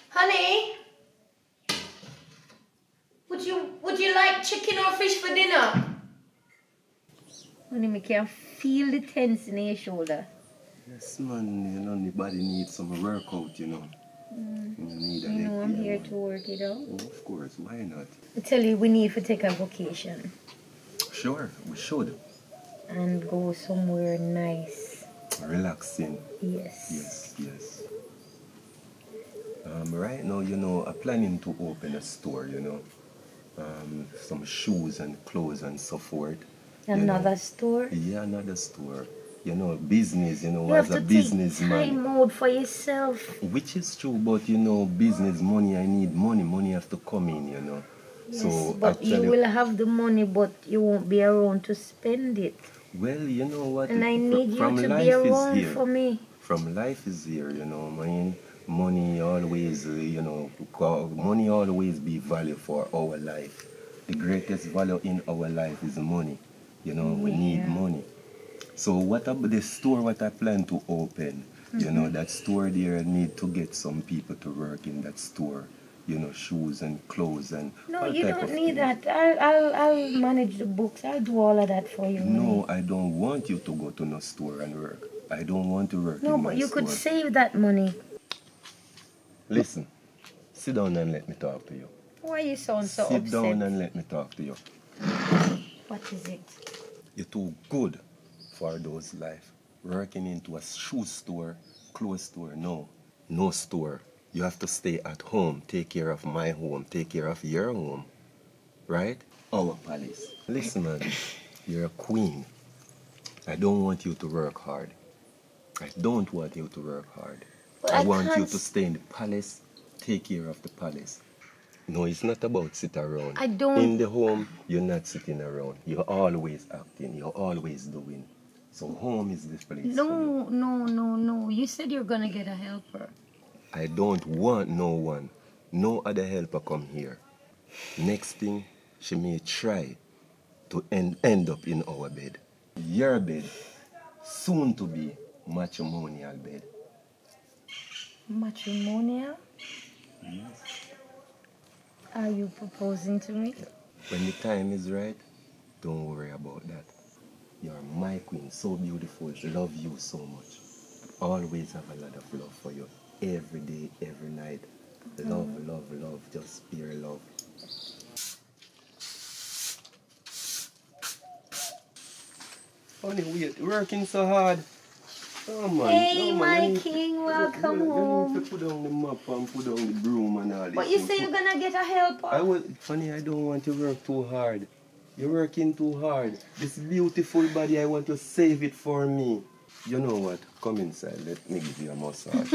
S2: Honey, would you like chicken or fish for dinner? Honey, I can feel the tense in your shoulder.
S1: Yes, man, you know, anybody needs some workout, you know. You need a
S2: You know I'm
S1: leg,
S2: here
S1: man.
S2: to work it out.
S1: Oh, of course, why not?
S2: I tell you, we need to take a vacation
S1: Sure, we should.
S2: and go somewhere nice.
S1: Relaxing.
S2: Yes.
S1: Yes, yes. Right now, you know, I'm planning to open a store, you know. Some shoes and clothes and so forth. you know.
S2: Another store.
S1: Yeah, another store. You know, business, you know,
S2: You
S1: as
S2: have
S1: a
S2: to take
S1: businessman.
S2: time out for yourself.
S1: Which is true, but you know, business, money, I need money. Money has to come in, you know.
S2: Yes,
S1: So
S2: but you
S1: actually,
S2: will have the money, but you won't be around to spend it.
S1: well, you know what?
S2: And I need you
S1: from
S2: to
S1: life
S2: be
S1: is
S2: around
S1: here.
S2: for me.
S1: From life is here, you know. Money always, you know, money always be value for our life. The greatest value in our life is money. You know, we need money. So what about the store what I plan to open? You know, that store there, I need to get some people to work in that store. You know, shoes and clothes and
S2: No,
S1: all
S2: you
S1: type
S2: don't
S1: of
S2: need
S1: things.
S2: that. I'll manage the books. I'll do all of that for you.
S1: No, I don't want you to go to no store and work. I don't want to work
S2: No,
S1: in my
S2: but you
S1: store.
S2: could save that money.
S1: Listen, sit down and let me talk to you.
S2: Why you sound so
S1: Sit
S2: upset?
S1: down and let me talk to you.
S2: What is it?
S1: You're too good for those life. Working into a shoe store, clothes store, no. No store. You have to stay at home, take care of my home, take care of your home. Right? Our palace. Listen, man, you're a queen. I don't want you to work hard. I don't want you to work hard.
S2: But
S1: I
S2: I
S1: want you
S2: can't
S1: to stay in the palace, take care of the palace. No, it's not about sit around.
S2: I don't-
S1: In the home, you're not sitting around. You're always acting. You're always doing. So home is this place. for you.
S2: No. You said you're gonna get a helper.
S1: I don't want no one. No other helper come here. Next thing, she may try to end up in our bed. Your bed, soon to be matrimonial bed.
S2: Matrimonial? Are you proposing to me?
S1: When the time is right, don't worry about that. You're my queen, so beautiful. Love you so much. Always have a lot of love for you. Every day, every night. Love, love, love. Just pure love. Honey, we're working so hard. Oh man,
S2: Hey,
S1: no,
S2: my
S1: man, you need
S2: king,
S1: to-
S2: welcome
S1: you
S2: home.
S1: need to put down the mop and put down the broom and all this.
S2: But you say you're gonna get a helper.
S1: Honey, I don't want to work too hard. You're working too hard. This beautiful body, I want to save it for me. You know what? Come inside. Let me give you a massage.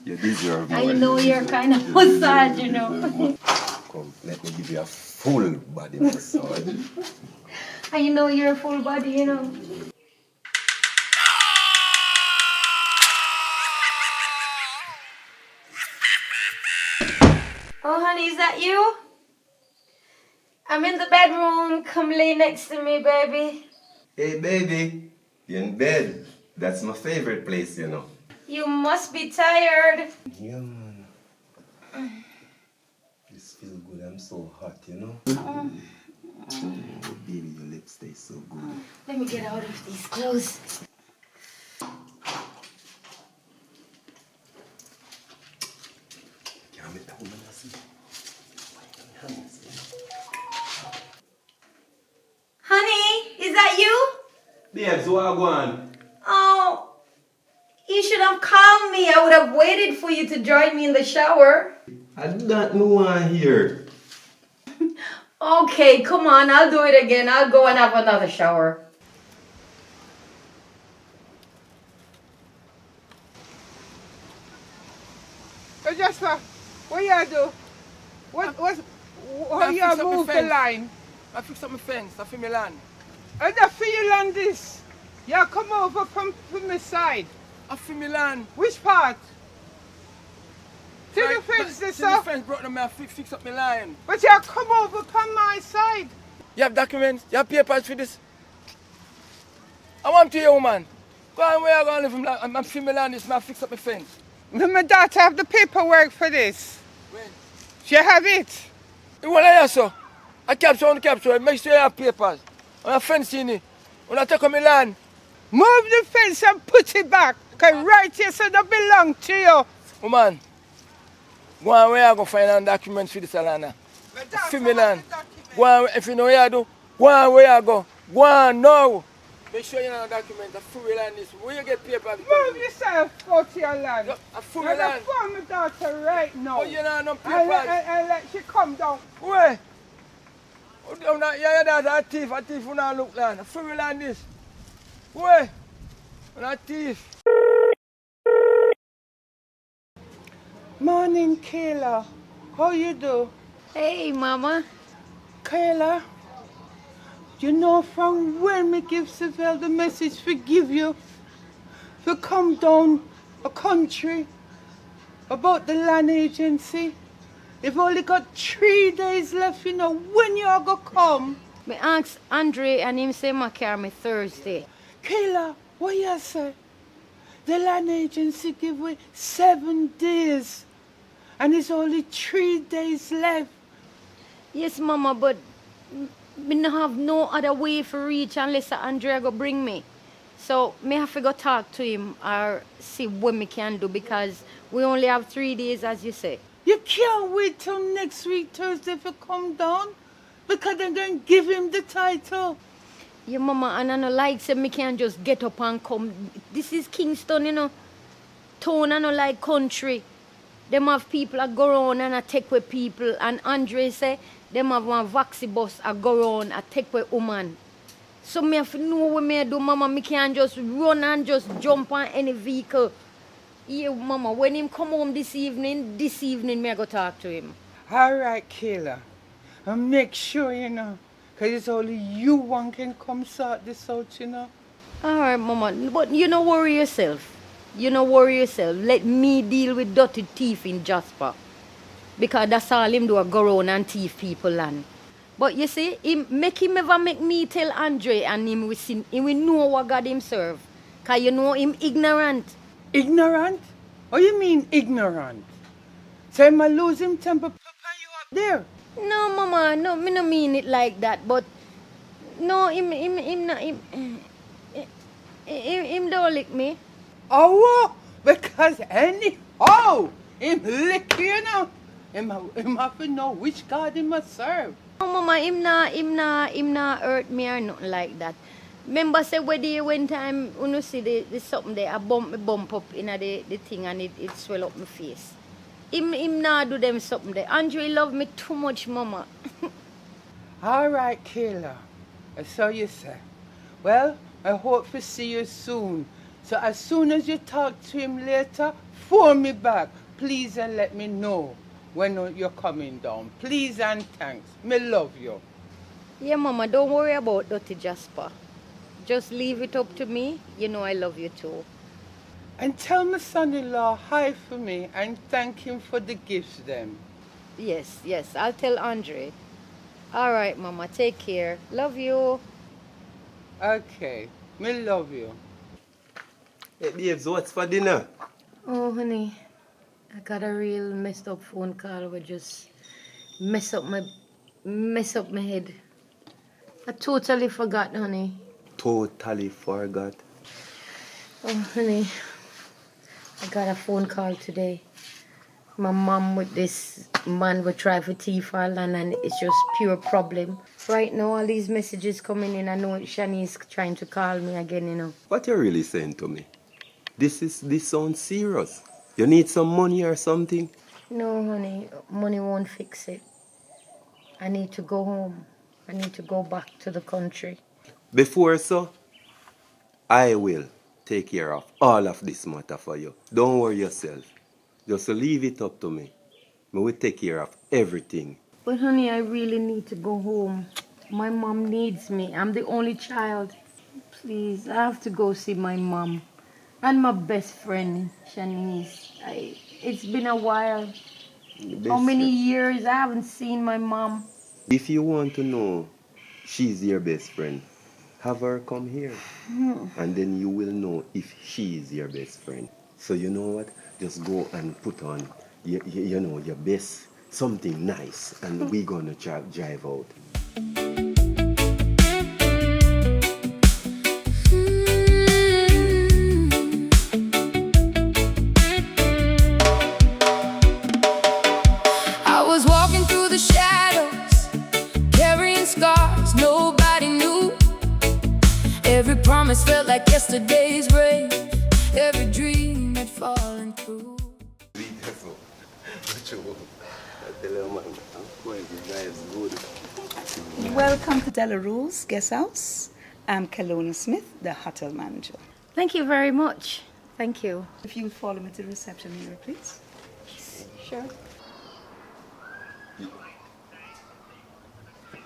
S1: You deserve more.
S2: I know you're kind of massage, you know.
S1: Come, let me give you a full body massage.
S2: And you know you're a full body, you know. Oh, honey, is that you? I'm in the bedroom. Come lay next to me, baby.
S1: Hey, baby. You in bed? That's my favorite place, you know.
S2: You must be tired.
S1: Yeah, man. This feel good. I'm so hot, you know.
S2: Oh,
S1: baby, your lips stay so good.
S2: let me get out of these clothes.
S1: Can't make that woman see.
S2: Honey, is that you?
S1: Babes, what I want?
S2: Oh, you should have called me. I would have waited for you to join me in the shower.
S1: I don't know one here.
S2: Okay, come on. I'll do it again. I'll go and have another shower.
S5: So Jasper, what you do? How you move the line?
S12: I fix up my fence, I feel my land.
S5: And I feel you land this. You come over from my side.
S12: I feel my land.
S5: Which part? To
S12: Right,
S5: the fence, this
S12: to the fence brought them, I fix up my line.
S5: But you come over from my side.
S12: You have documents, you have papers for this. I want to hear, woman. Go on where I'm going to live. I'm feel my land, I fix up my fence.
S5: My daughter have the paperwork for this.
S12: When?
S5: She have it.
S12: You want to hear, so? I capture on the capture, make sure you have papers. On a fence in it. When I take on my land.
S5: Move the fence and put it back. Because right here so that belong to you.
S12: Woman, go on where I go find out documents for this land. Feel my land. Go on, if you know where I do, go on where I go. Go on now. Make sure you know the document, the full land is. Where you get papers?
S5: Move yourself out to your land.
S12: A full
S5: I'm
S12: land.
S5: going to my daughter right now.
S12: Oh, you know no papers.
S5: I'll let she come down.
S12: Where? Yeah, that's a thief who not look land. A full land is. Where? Not thief.
S5: Morning, Kayla. How you do?
S2: Hey, Mama.
S5: Kayla, you know from when me give Savelle the message forgive you for come down a country about the land agency. They've only got 3 days left, you know, when you are gonna come.
S2: Me ask Andre and him say my carry me Thursday.
S5: Kayla, what you say? The land agency give away 7 days and it's only 3 days left.
S2: Yes, Mama, but me no have no other way for reach unless Andre go bring me. So me have to go talk to him or see what me can do because we only have 3 days, as you say.
S5: You can't wait till next week, Thursday, to come down because they're going to give him the title.
S2: Yeah, Mama, and I no like say me can't just get up and come. This is Kingston, you know. Town and no like country. Them have people that go around and take with people. And Andre say, them have one vaxi bus that go around and take with woman. So me have to know what me do, Mama. Me can't just run and just jump on any vehicle. Yeah, Mama, when him come home this evening me I go talk to him.
S5: All right, Kayla. And make sure, you know, because it's only you one can come sort this out, you know.
S2: All right, Mama, but you no worry yourself. You no worry yourself. Let me deal with dirty thief in Jasper. Because that's all him do, go around and thief people land. But you see, him ever make me tell Andre and him will know what God him serve. Because you know him ignorant.
S5: Ignorant? What you mean ignorant? So am I losing temper papa you up there?
S2: No, Mama, no, me no mean it like that, but no, him don't lick me.
S5: Oh, because anyhow, him lick you know. Him have to know which God he must serve.
S2: No, Mama, him not hurt me or nothing like that. Remember say where day one time when you see the something there, I bump up in the thing and it swell up my face. Him not do them something there. Andre love me too much, Mama.
S5: All right, Kayla. So you say. Well, I hope to see you soon. So as soon as you talk to him later, phone me back, please, and let me know when you're coming down. Please and thanks. Me love you.
S2: Yeah, Mama, don't worry about Dirty Jasper. Just leave it up to me. You know I love you too.
S5: And tell my son-in-law hi for me and thank him for the gifts them.
S2: Yes, yes, I'll tell Andre. All right, Mama, take care. Love you.
S5: Okay, me love you.
S1: Hey, babes, what's for dinner?
S3: Oh, honey, I got a real messed up phone call where just mess up my head. I totally forgot, honey.
S1: Totally forgot.
S3: Oh, honey, I got a phone call today. My mom with this man will try for thief her land and it's just pure problem. Right now, all these messages coming in, I know Shani's trying to call me again, you know.
S1: What you really saying to me? This sounds serious. You need some money or something?
S3: No, honey, money won't fix it. I need to go home. I need to go back to the country.
S1: Before so, I will take care of all of this matter for you. Don't worry yourself. Just leave it up to me. I will take care of everything.
S3: But honey, I really need to go home. My mom needs me. I'm the only child. Please, I have to go see my mom. And my best friend, Shanice. It's been a while. How many years I haven't seen my mom?
S1: If you want to know she's your best friend, have her come here. And then you will know if she is your best friend. So you know what? Just go and put on, you know, your best, something nice. And we're going to drive out.
S9: I was walking through the shadows, carrying scars nobody knew. Every promise felt like yesterday's rain. Every dream had fallen through.
S13: Welcome to Delarue's Guest House. I'm Kelowna Smith, the hotel manager.
S3: Thank you very much. Thank you.
S13: If you'll follow me to the reception area, please.
S3: Sure.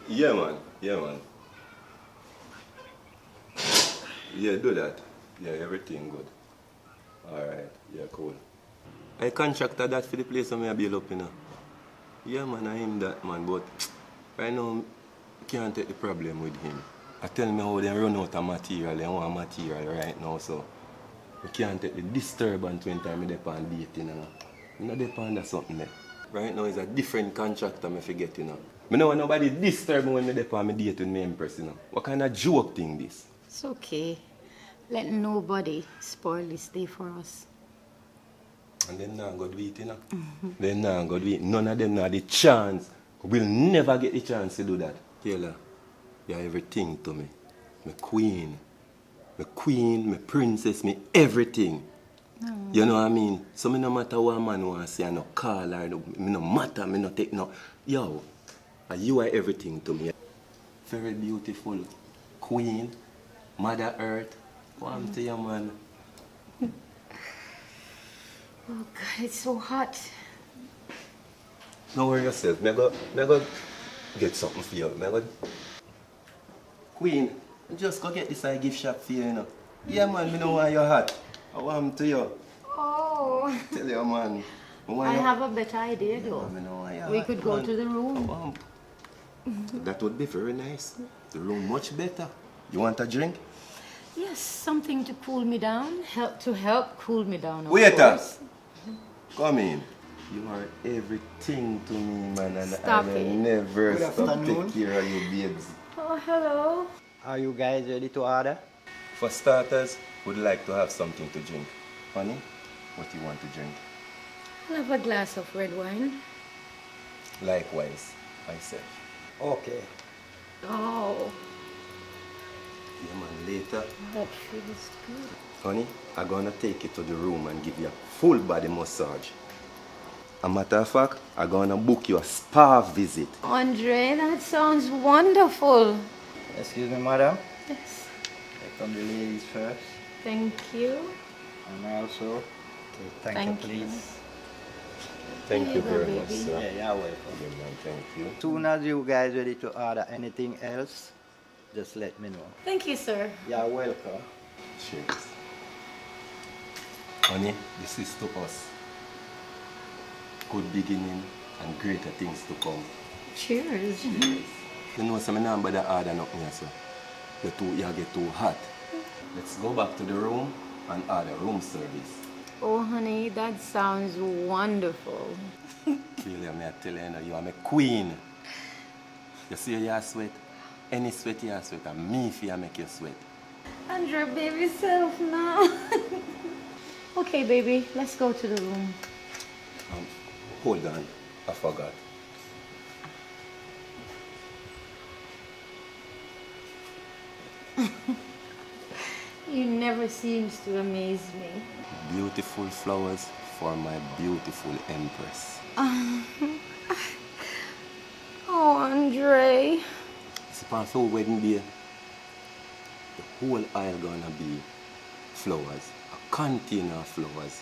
S1: Yeah, man. Yeah, man. Yeah, do that. Yeah, everything good. Alright. Yeah, cool. I contracted that for the place I'm going to build up, you know. Yeah, man, I am that, man. But right now, I can't take the problem with him. I tell me how they run out of material. They want material right now, so I can't take the disturbance when time I depend on dating, you know. I don't depend on something there. Right now, it's a different contractor I forget, you know. I don't want nobody disturb me when I depend on my date with my empress, you know. What kind of joke thing this?
S3: It's okay. Let nobody spoil this day for us.
S1: And then now go do it, you know. Then now go do it. None of them have the chance. We'll never get the chance to do that. Taylor, you're everything to me. My queen. My queen, my princess, my everything.
S3: No.
S1: You know what I mean? So me no matter what a man wants to say, I no call her, me no matter, me no take no. Yo, you are everything to me. Very beautiful queen, Mother Earth. Warm to you, man.
S3: Oh God, it's so hot.
S1: Don't worry yourself. Me go get something for you. Queen, just go get this gift shop for you, you know. Yeah, man, me know why you're hot. I want to you.
S3: Oh.
S1: Tell you, man.
S3: I have a better idea, though. We could go to the room.
S1: That would be very nice. The room much better. You want a drink?
S3: Yes, something to cool me down. Help cool me down.
S1: Waiter, come in. You are everything to me, man, and
S3: Stop
S1: I will
S3: it.
S1: never
S14: Good
S1: stop
S14: afternoon.
S1: take care of you, babes.
S3: Oh, hello.
S14: Are you guys ready to order?
S1: For starters, would like to have something to drink. Honey, what do you want to drink?
S3: I'll have a glass of red wine.
S1: Likewise, I said.
S14: Okay.
S3: Oh,
S1: Yeah, man, later.
S3: that feels good.
S1: Honey, I'm gonna take you to the room and give you a full body massage. A matter of fact, I'm gonna book you a spa visit.
S3: Andre, that sounds wonderful.
S14: Excuse me, madam.
S3: Yes.
S14: Here come the ladies first.
S3: Thank you.
S14: And also, okay, thank you,
S3: Thank you.
S14: please.
S1: Thank you very much,
S2: baby.
S1: sir.
S14: Yeah, you're welcome.
S1: Yeah, man, thank you.
S14: Soon as you guys ready to order anything else, just let me know.
S2: Thank you, sir.
S14: You're welcome.
S1: Cheers. Honey, this is to us. Good beginning and greater things to come.
S2: Cheers.
S1: You know, some number that order nothing here, sir. You get too hot. Let's go back to the room and order room service.
S2: Oh, honey, that sounds wonderful.
S1: Kelia, me I tell you, you are my queen. You see your sweat? Any sweat you sweat, and me if you make you sweat.
S2: Andrew, baby self now. Okay, baby, let's go to the room.
S1: Hold on, I forgot.
S2: You never seems to amaze me.
S1: Beautiful flowers for my beautiful empress.
S2: Oh, Andre.
S1: It's upon for wedding day. The whole aisle gonna be flowers. A container of flowers.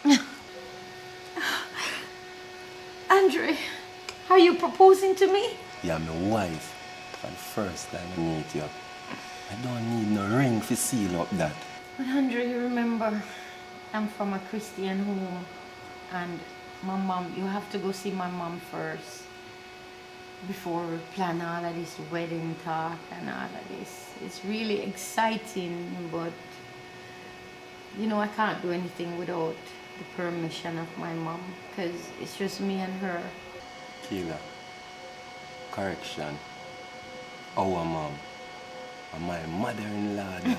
S2: Andre, are you proposing to me?
S1: You're my wife. For the first time I meet you. I don't need no ring to seal up that.
S2: But Andre, you remember, I'm from a Christian home. And my mom, you have to go see my mom first. Before we plan all of this wedding talk and all of this. It's really exciting, but you know, I can't do anything without the permission of my mom, because it's just me and her.
S1: Keila, correction. Our mom and my mother-in-law that.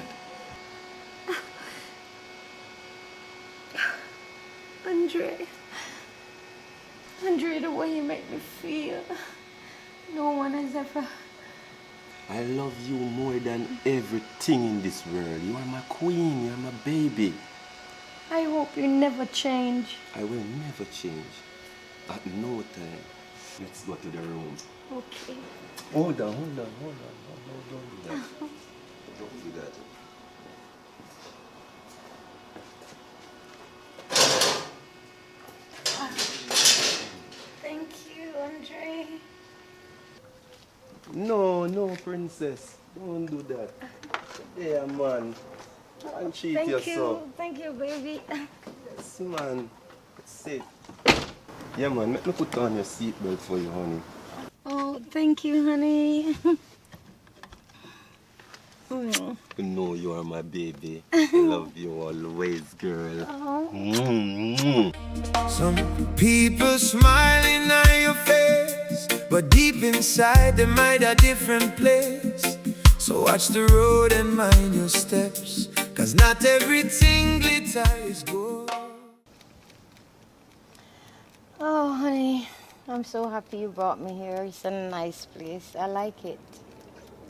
S2: Andre, the way you make me feel, no one has ever.
S1: I love you more than everything in this world. You are my queen, you are my baby.
S2: I hope you never change.
S1: I will never change. At no time. Let's go to the room.
S2: Okay.
S1: Hold on. No, don't do that. Don't do that.
S2: Thank you, Andre.
S1: No, princess. Don't do that. Yeah, man. Don't cheat yourself.
S2: Thank you, baby.
S1: Yes, man. Sit. Yeah, man. Let me put on your seatbelt for you, honey.
S2: Oh, thank you, honey.
S1: You know you are my baby. I love you always, girl.
S4: Some people smiling on your face, but deep inside they might a different place. So watch the road and mind your steps, 'cause not everything glitter is gold.
S2: Oh, honey, I'm so happy you brought me here. It's a nice place. I like it.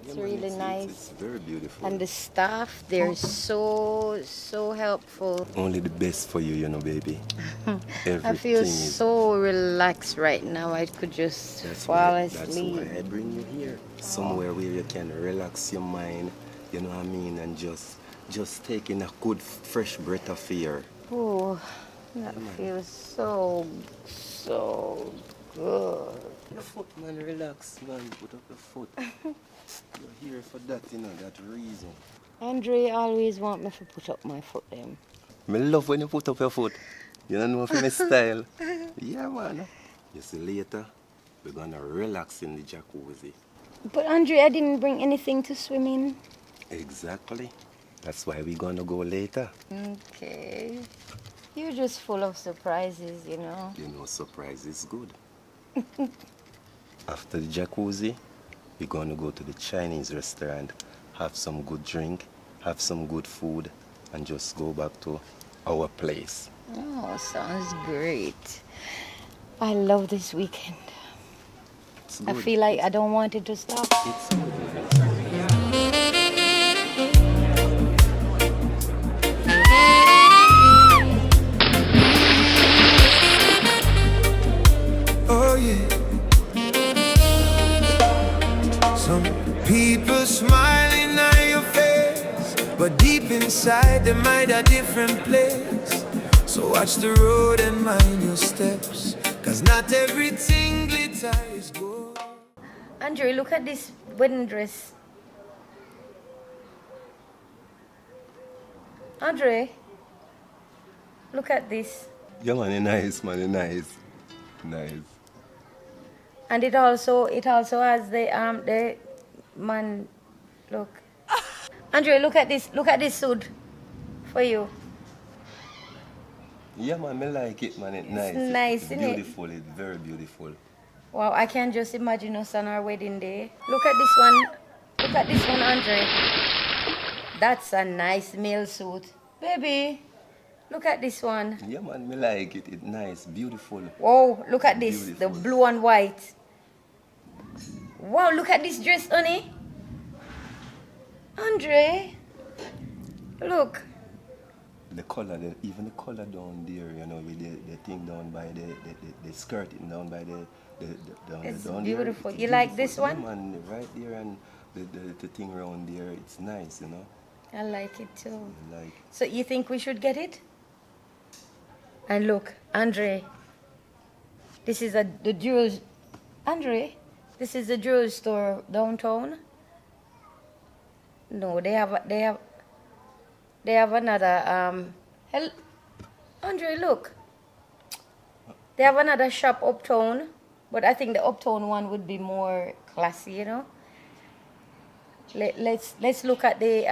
S2: It's really nice.
S1: It's very beautiful.
S2: And the staff, they're so helpful.
S1: Only the best for you, you know, baby.
S2: I feel so relaxed right now. I could just fall asleep.
S1: That's why I bring you here. Somewhere where you can relax your mind, you know what I mean, and just taking a good fresh breath of air.
S2: Oh, that feels so good.
S1: Your foot, man, relax, man. Put up your foot. You're here for that, you know, that reason.
S2: Andre always want me to put up my foot then.
S1: I love when you put up your foot. You don't know for my style. Yeah, man. You see, later, we're gonna relax in the jacuzzi.
S2: But Andre, I didn't bring anything to swim in.
S1: Exactly. That's why we're gonna go later.
S2: Okay. You're just full of surprises, you know.
S1: You know, surprise is good. After the jacuzzi, we're gonna go to the Chinese restaurant, have some good drink, have some good food, and just go back to our place.
S2: Oh, sounds great. I love this weekend. I feel like I don't want it to stop.
S1: It's good.
S4: Oh yeah. Some people smiling on your face, but deep inside they might a different place. So watch the road and mind your steps, 'cause 'cause not everything glitter is gold.
S2: Andre, look at this wedding dress. Andre, look at this.
S1: Yeah, man, it's nice, man, it's nice. Nice.
S2: And it also has the man, look. Andre, look at this suit for you.
S1: Yeah, man, I like it, man, it's nice.
S2: Nice,
S1: it's
S2: isn't it?
S1: beautiful, it's very beautiful.
S2: Wow, I can just imagine us on our wedding day. Look at this one. Look at this one, Andre. That's a nice male suit. Baby, look at this one.
S1: Yeah, man, I like it. It's nice, beautiful.
S2: Whoa, look at this.
S1: Beautiful.
S2: The blue and white. Wow, look at this dress, honey. Andre, look.
S1: The color, even the color down there, you know, with the thing down by the skirting down by
S2: It's
S1: down
S2: beautiful.
S1: There,
S2: You like this one?
S1: Yeah, man, right there and the thing around there, it's nice, you know.
S2: I like it too.
S1: I like.
S2: So you think we should get it? And look, Andre, this is the jewel. Andre, this is the jewelry store downtown. No, they have another Andre, look. They have another shop uptown, but I think the uptown one would be more classy, you know. Let's look at the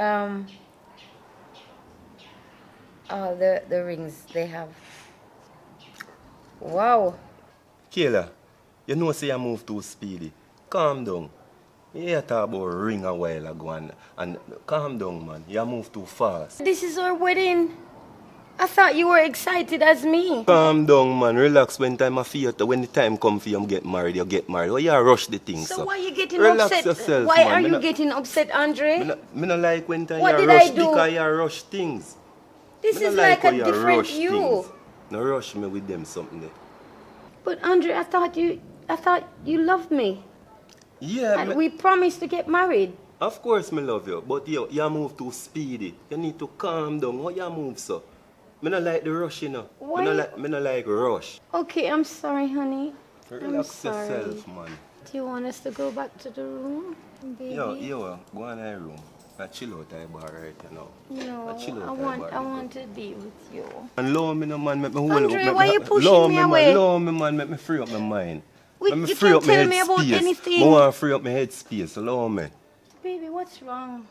S2: rings they have. Wow.
S1: Kayla, you know say I move too speedy. Calm down. You talk about ring a while ago and calm down, man. You move too fast.
S2: This is our wedding. I thought you were excited as me.
S1: Calm down, man. Relax. When the time come for you to get married, you get married. Why you rush the things?
S2: So why are you getting
S1: Relax
S2: upset?
S1: yourself,
S2: Why
S1: man.
S2: are you getting upset, Andre?
S1: Me no like when time
S2: What
S1: you
S2: did I
S1: rush
S2: do?
S1: because you rush things.
S2: This
S1: Me no
S2: is like
S1: when
S2: a
S1: you
S2: different
S1: rush
S2: you.
S1: things. No rush me with them something there.
S2: But Andre, I thought you loved me.
S1: Yeah,
S2: And we promised to get married.
S1: of course me love you, but you move too speedy. You need to calm down. How you move so? Me no like the rush, you know.
S2: Why?
S1: Me no like rush.
S2: Okay, I'm sorry, honey.
S1: Relax
S2: I'm sorry.
S1: yourself, man.
S2: Do you want us to go back to the room, baby?
S1: Yo, go in the room. I chill out the bar right now.
S2: No,
S1: chill out
S2: I want to be with you.
S1: And low me no man, make me hold
S2: Andre,
S1: up.
S2: why you pushing me away?
S1: Low me man, make me free up my mind.
S2: Wait,
S1: Let me
S2: you
S1: free
S2: can't
S1: up my
S2: tell
S1: head
S2: me about
S1: space.
S2: anything.
S1: I want to free up my head space. Allow me.
S2: Baby, what's wrong?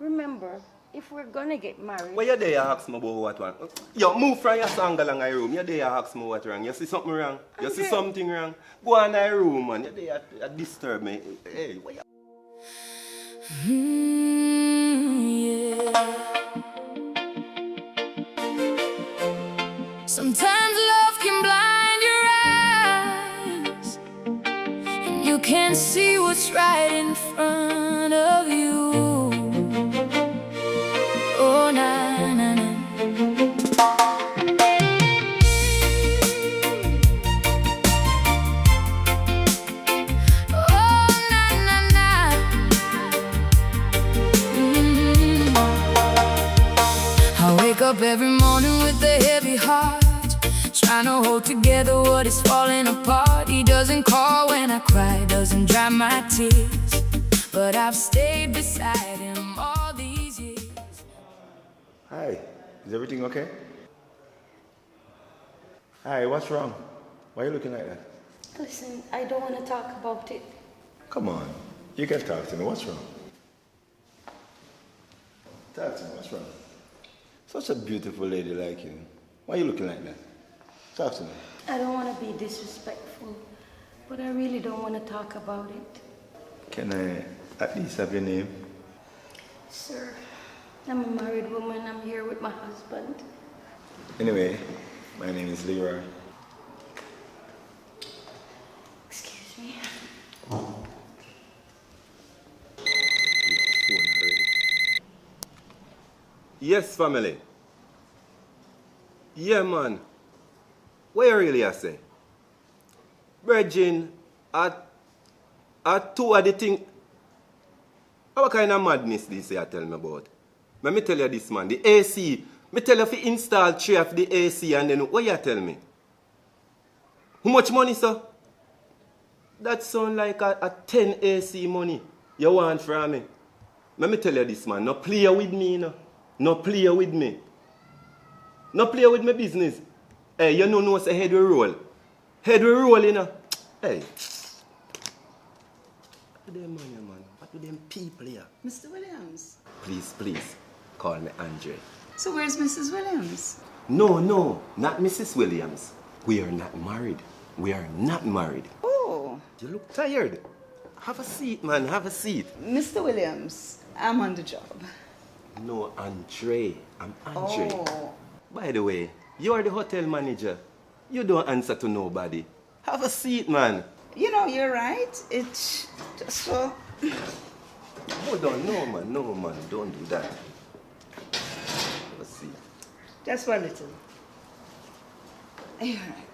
S2: Remember, if we're gonna get married.
S1: Why you there you ask me about what wrong? Yo, move from your song along my room. You there you ask me what wrong. You see something wrong? You see something wrong? Go in my room, man. You there you disturb me. Hey, why you...
S9: Yeah. Sometimes love can blind your eyes, and you can't see what's right in front of you. Oh, na na na. Oh, na na na. I wake up every morning with a heavy heart, trying to hold together what is falling apart. He doesn't call when I cry, doesn't dry my tears, but I've stayed beside him all these years.
S15: Hi, is everything okay? Hi, what's wrong? Why are you looking like that?
S2: Listen, I don't want to talk about it.
S15: Come on, you can talk to me. What's wrong? Talk to me. What's wrong? Such a beautiful lady like you. Why are you looking like that? Talk to me.
S2: I don't want to be disrespectful, but I really don't want to talk about it.
S15: Can I at least have your name?
S2: Sir, I'm a married woman. I'm here with my husband.
S15: Anyway, my name is Leroy.
S2: Excuse me.
S1: Yes, family. Yeah, man. What you really I say? Virgin, at two of the thing. What kind of madness this you tell me about? Let me tell you this, man. The AC. Me tell you to install 3 of the AC and then what you tell me? How much money, sir? That sound like a 10 AC money you want from me. Let me tell you this, man. No play with me, you know. No play with me. No play with my business. Hey, you know what's a head we roll. Head we roll, you know. Hey. What do them money, man? What do them people here?
S13: Mr. Williams.
S1: Please, call me Andre.
S13: So where's Mrs. Williams?
S1: No, not Mrs. Williams. We are not married. We are not married.
S13: Oh.
S1: You look tired. Have a seat, man. Have a seat.
S13: Mr. Williams, I'm on the job.
S1: No, Andre. I'm Andre.
S13: Oh.
S1: By the way, you are the hotel manager. You don't answer to nobody. Have a seat, man.
S13: You know, you're right. It's just so...
S1: Hold on. No, man. Don't do that. Have a seat.
S13: Just for a little. You're right.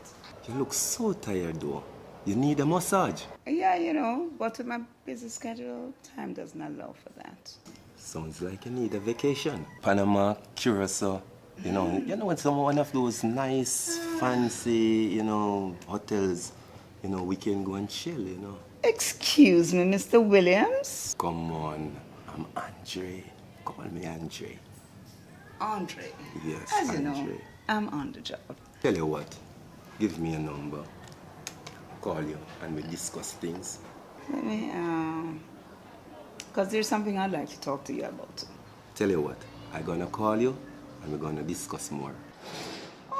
S1: You look so tired, though. You need a massage.
S13: Yeah, you know, but with my busy schedule, time doesn't allow for that.
S1: Sounds like you need a vacation. Panama, Curacao. You know one of those nice, fancy, hotels. We can go and chill,
S13: Excuse me, Mr. Williams?
S1: Come on. I'm Andre. Call me Andre.
S13: Andre?
S1: Yes,
S13: As
S1: Andre.
S13: you know, I'm on the job.
S1: Tell you what. Give me a number. Call you and we discuss things.
S13: Let me, because there's something I'd like to talk to you about.
S1: Tell you what. I'm gonna call you and we're gonna discuss more.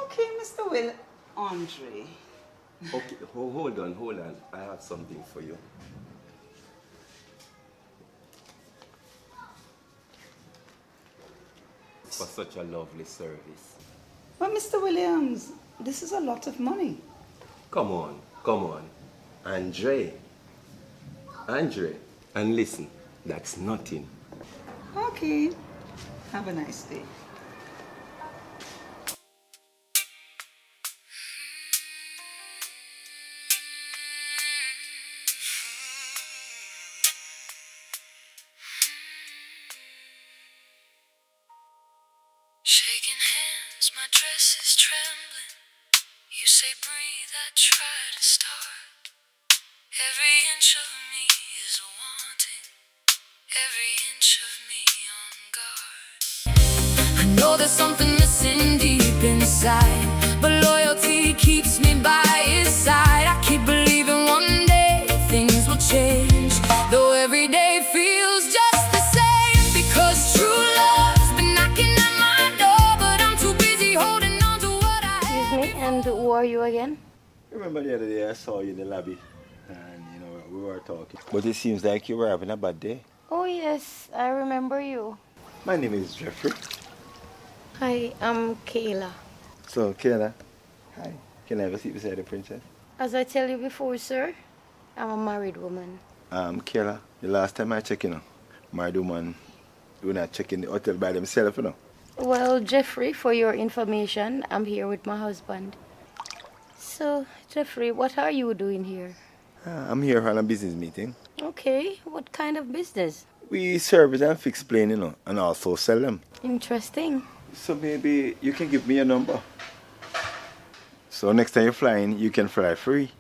S13: Okay, Mr. Will. Andre.
S1: Okay, hold on. I have something for you. For such a lovely service.
S13: But Mr. Williams, this is a lot of money.
S1: Come on. Andre. And listen, that's nothing.
S13: Okay. Have a nice day.
S9: Shaking hands, my dress is trembling. You say breathe, I try to start. Every inch of me is wanting, every inch of me on guard. I know there's something missing deep inside, but loyalty keeps me by his side. I keep believing one day things will change, though every day feels just the same, because true love's been knocking at my door, but I'm too busy holding on to what I have.
S2: Excuse me, and who are you again?
S15: Remember the other day I saw you in the lobby and we were talking. But it seems like you were having a bad day.
S2: Oh yes, I remember you.
S15: My name is Jeffrey.
S2: Hi, I'm Kayla.
S15: So, Kayla, hi. Can I have a seat beside the princess?
S2: As I tell you before, sir, I'm a married woman.
S15: Kayla, the last time I checked, married woman do not check in the hotel by themselves,
S2: Well, Jeffrey, for your information, I'm here with my husband. So, Jeffrey, what are you doing here?
S15: I'm here on a business meeting.
S2: Okay, what kind of business?
S15: We service and fix plane, and also sell them.
S2: Interesting.
S15: So maybe you can give me a number. So next time you're flying, you can fly free.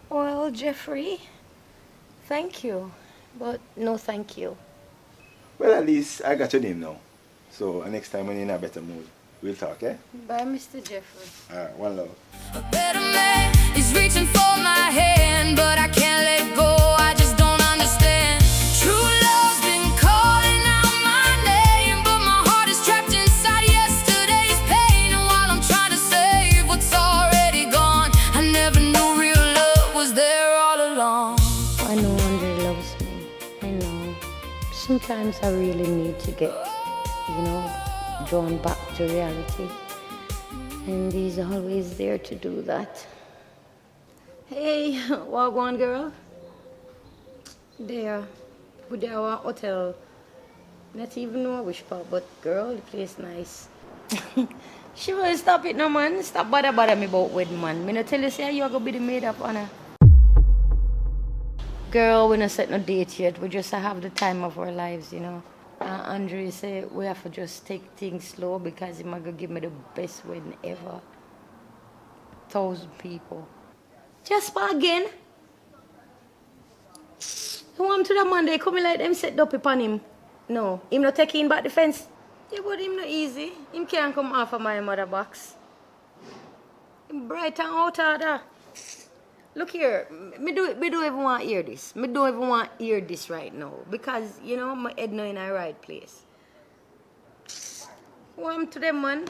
S2: Well, Jeffrey, thank you, but no thank you.
S15: Well, at least I got your name now. So next time when you're in a better mood, we'll talk, eh?
S2: Bye, Mr. Jeffrey.
S15: All right, one love.
S9: A better man is reaching for my hand, but I can't let go, I just don't understand. True love's been calling out my name, but my heart is trapped inside yesterday's pain. And while I'm trying to save what's already gone, I never knew real love was there all along.
S2: I know Andre loves me. I know. Sometimes I really need to get, drawn back to reality. And he's always there to do that. Hey, walk on, girl. There, with our hotel. Not even know which part, but girl, the place nice. She will stop it no, man. Stop bother me about wedding, man. Me not tell you, say you're gonna be the maid of honor. Girl, we not set no date yet. We just have the time of our lives, Andre said we have to just take things slow because he's gonna give me the best wedding ever. 1,000 people. Jasper again? Who am to the man they come like them set up upon him? No, him not taking back the fence. Yeah, but him not easy. Him can't come off of my mother box. Him bright and out of that. Look here, me don't even want to hear this. Me don't even want to hear this right now. Because, you know, my head not in the right place. Who am to them, man?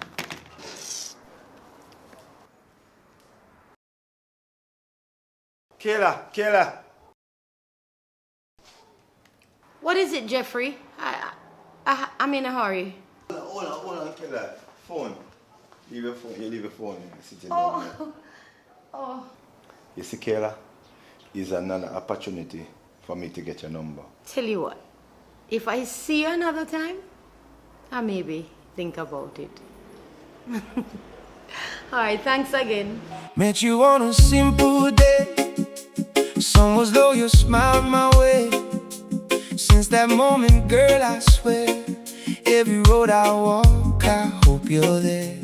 S15: Kayla.
S2: What is it, Jeffrey? I'm in a hurry.
S15: Hold on, Kayla. Phone. Leave your phone. You leave your phone sitting
S2: Oh.
S15: down there.
S2: Oh.
S15: You see, Kayla, is another opportunity for me to get your number.
S2: Tell you what, if I see you another time, I maybe think about it. Alright, thanks again.
S4: Met you on a simple day. Sun was low, you smiled my way. Since that moment, girl, I swear, every road I walk, I hope you're there.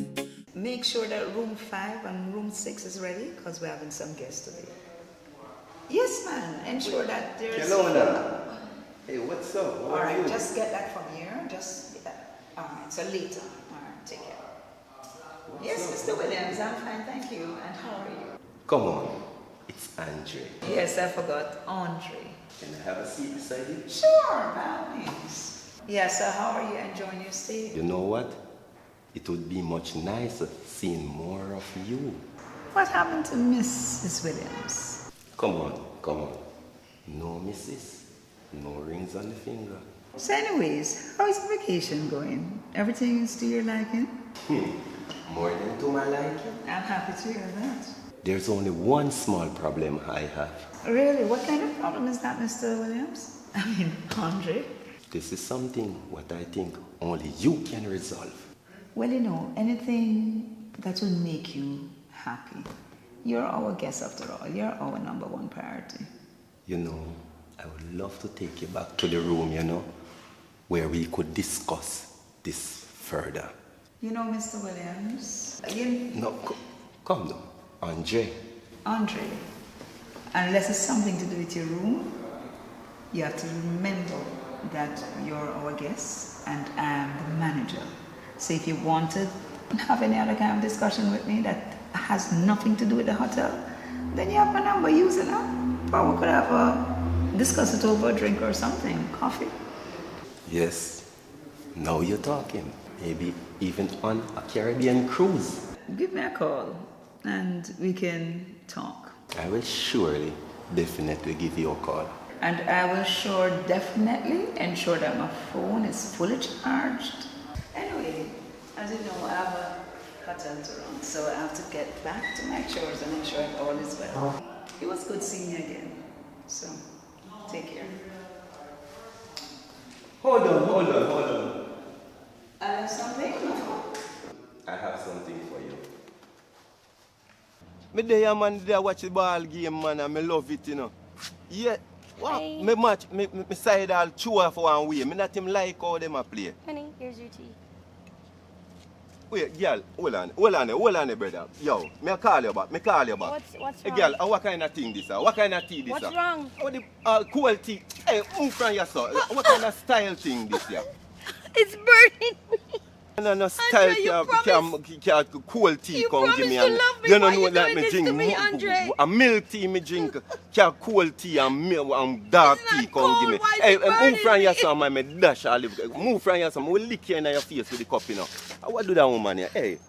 S13: Make sure that room 5 and room 6 is ready because we're having some guests today. Yes, ma'am. Ensure that there's...
S1: Hello, now. Hey, what's up?
S13: All right, just get that from here. All right, so later. All right, take care. Yes, Mr. Williams, I'm fine, thank you. And how are you?
S1: Come on. It's Andre.
S13: Yes, I forgot. Andre.
S1: Can I have a seat beside you?
S13: Sure, by all means. Yes, so how are you enjoying your stay?
S1: You know what? It would be much nicer seeing more of you.
S13: What happened to Mrs. Williams?
S1: Come on. No missus, no rings on the finger.
S13: So anyways, how is the vacation going? Everything is to your liking?
S1: More than to my liking.
S13: I'm happy to hear that.
S1: There's only one small problem I have.
S13: Really? What kind of problem is that, Mr. Williams? I mean, Andre?
S1: This is something what I think only you can resolve.
S13: Well, you know, anything that will make you happy. You're our guest after all. You're our #1 priority.
S1: You know, I would love to take you back to the room, you know, where we could discuss this further.
S13: You know, Mr. Williams,
S1: No, come now, Andre.
S13: Andre, unless it's something to do with your room, you have to remember that you're our guest and I'm the manager. So if you want to have any other kind of discussion with me that has nothing to do with the hotel, then you have my number, use it now. Or we could have discuss it over a drink or something, coffee.
S1: Yes, now you're talking. Maybe even on a Caribbean cruise.
S13: Give me a call and we can talk.
S1: I will surely, definitely give you a call.
S13: And I will definitely ensure that my phone is fully charged. Anyway, as you know, I have a hotel to run, so I have to get back to my chores and ensure all is well. It was good seeing you again, so take care.
S1: Hold on.
S13: I have something?
S1: I have something for you. Me there, man, there watch the ball game, man, and me love it, you know. Yeah, what? Me match, me side all chew for one way. Me not him like how them a play.
S11: Honey, here's your tea.
S1: Wait, girl, hold on, brother. Yo, me call you back.
S11: What's wrong?
S1: Hey, girl, what kind of thing this? What kind of tea this?
S11: What's wrong?
S1: Oh, the cool tea. Hey, move from yourself. What kind of style thing this? Yeah?
S11: It's burning me.
S1: No style can cool tea come give me.
S11: You love me.
S1: You
S11: Why
S1: know
S11: you
S1: like
S11: doing
S1: me
S11: this
S1: drink
S11: to me, Andre?
S1: a milk tea me drink. Can cool tea and dark tea come give me. Hey, move from yourself, man. Me dash all live. Move from yourself. Me will lick you in your face with the cup, you know. What do that woman here? Hey.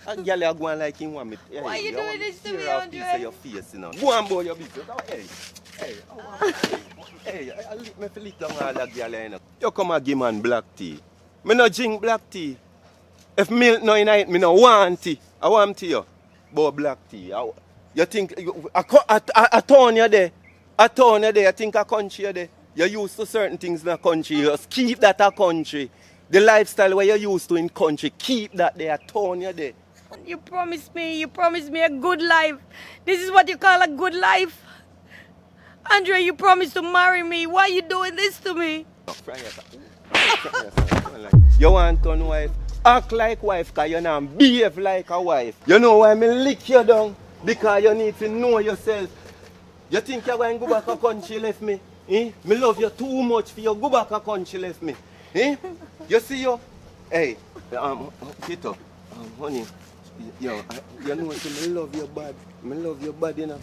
S1: A girl is going like him want me. Hey,
S11: why you doing this to me, Andre?
S1: Piece of your face, you know. Go and boy your business. Hey, I lick down all that girl, you know. You come and give man black tea. Me no drink black tea. If milk no in it, me no want tea. I want tea, but black tea. You think a town you there? A town you there? You think a country you there? You're used to certain things in a country. You just keep that a country. The lifestyle where you're used to in country, keep that there. A town you there.
S11: You promised me a good life. This is what you call a good life? Andre, you promised to marry me. Why are you doing this to me?
S1: You want to wife? Act like wife, cause you not behave like a wife. You know why me lick you down? Because you need to know yourself. You think you're going to go back a country left me? Eh? Me love you too much for you go back a country left me. Eh? You see you? Hey, get up. Honey, yo, you know what? Me love your body. Me love your body, you know.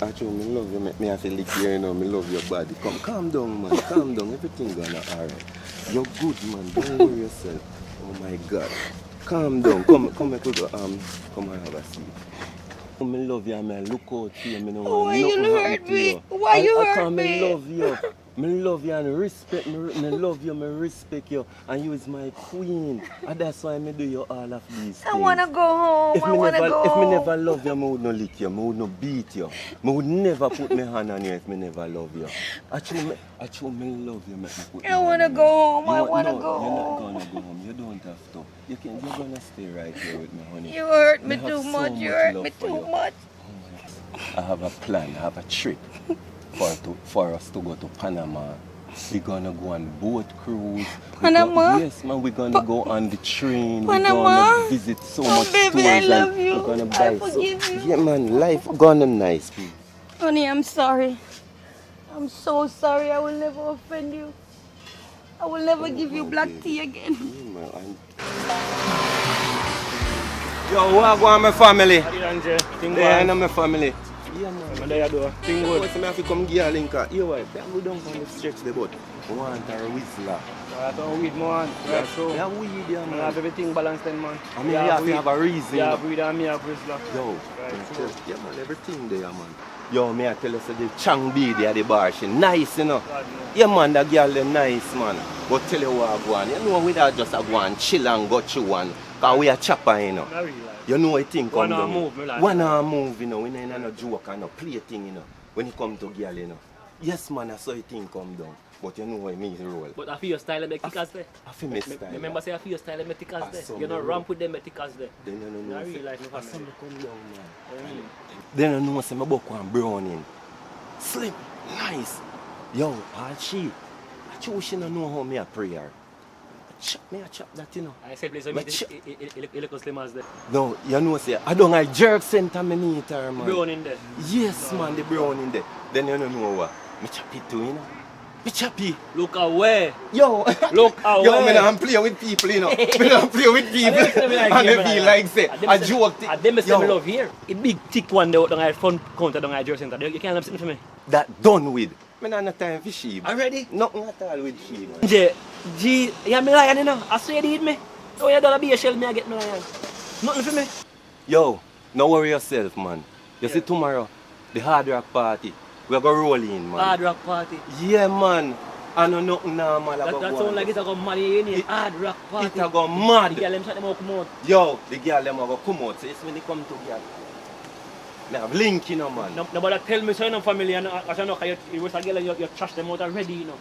S1: Actually, me love you. Me have to lick here, you know. Me love your body. Come, calm down, man. Calm down. Everything gonna alright. You're good, man. Don't worry yourself. Oh my God. Calm down. Come, we could go. Come and have a seat. Me love you and me look out for you. Me no want
S11: Why you
S1: nothing
S11: hurt
S1: happen to
S11: me?
S1: you.
S11: Why you hurt
S1: me
S11: me?
S1: love you. Me love you and respect me. Me love you, me respect you. And you is my queen. And that's why me do you all of these things.
S11: I wanna go home. I wanna go
S1: If me
S11: home.
S1: never love you, me would not lick you. Me would not beat you. Me would never put my hand on you if me never love you. Actually, me love you. Make me put my
S11: I wanna
S1: hand
S11: go
S1: on you.
S11: home. I wanna
S1: No,
S11: go
S1: you're not
S11: home.
S1: gonna go home. You don't have to. You're gonna stay right here with me, honey.
S11: You hurt me
S1: I have
S11: too
S1: so
S11: much. You hurt
S1: love
S11: me
S1: for
S11: too
S1: you.
S11: much.
S1: I have a plan, I have a trip for us to go to Panama. We're gonna go on boat cruise.
S11: Panama?
S1: Yes, man, we're gonna go on the train.
S11: Panama?
S1: We're gonna visit so much
S11: baby,
S1: stores.
S11: I love
S1: and
S11: you.
S1: We're gonna
S11: I
S1: buy
S11: forgive you.
S1: Yeah, man, life gonna nice.
S11: Honey, I'm sorry. I'm so sorry. I will never offend you. I will never give you black tea again.
S1: Yo, what go on my family?
S16: Thing
S1: Yeah, I
S16: good.
S1: know my family.
S16: Yeah, man. What do you do? Thing good.
S1: So I have to come give a link. You what? I go down on the stretch the boat. I want a whistler.
S16: I don't weed, man. Right, so.
S1: Yeah, weed, yeah, man.
S16: I have everything balanced then, man.
S1: I mean, you have to have a reason.
S16: Yeah, weed and me have whistler.
S1: Yo,
S16: Right, so.
S1: yeah, man, everything there, man. Yo, me I tell you, so the Chang B there at the bar, she nice, you know. Yeah, man, that girl, they nice, man. But tell you what I go on. You know, we don't just go and chill and go through one. Because we are chopper, you know. You know what I think
S16: One
S1: come
S16: hour
S1: down.
S16: move, me like.
S1: One hour move, you know. We ain't no joke and no play thing, you know. When it come to girl, you know. Yes, man, I saw it thing come down. But you know what I mean, roll.
S16: But I feel your style make thick as there.
S1: I feel my style.
S16: Remember say I feel your style make thick as
S1: I
S16: there.
S1: saw
S16: You
S1: me
S16: not
S1: roll.
S16: ramp with them make thick as there.
S1: Then you know.
S16: I real life my
S1: I saw
S16: family.
S1: me come down, man. Then you know, say my book one browning. Slim, nice. Yo, all she. I choose she don't know how me a prayer. I chop that, you know.
S16: I say please you look slim as there.
S1: No, you know, say, I don't have jerk center me meet her, man.
S16: Brown in there.
S1: Yes, man, the brown in there. Then you don't know what. Me chop it too, you know. Me chop it.
S16: Look away.
S1: Yo,
S16: look away.
S1: Yo, me not play with people, you know. Me not play with people. And they feel like say, I joke.
S16: I them say me love here. A big thick one there down at front counter down at Jersey Center. You can't sit for me.
S1: That done with. Me not have time for sheep.
S16: Already?
S1: Nothing at all with sheep, man.
S16: G, you me lion, you know. I swear you did me. Oh, you don't be a shell me, I get me lion. Nothing for me.
S1: Yo, no worry yourself, man. You see tomorrow, the Hard Rock party. We're going to roll in, man.
S16: Hard Rock party.
S1: Yeah, man. I know nothing normal about
S16: That sound like it's a go mad in here. Hard Rock party.
S1: It's a go mad.
S16: The girl them shut them out come out.
S1: Yo, the girl them a go come out. So it's when they come to girl. Me have link, you know, man.
S16: Nobody tell me so you know family and as you know, you was a girl and you trash them out already, you know.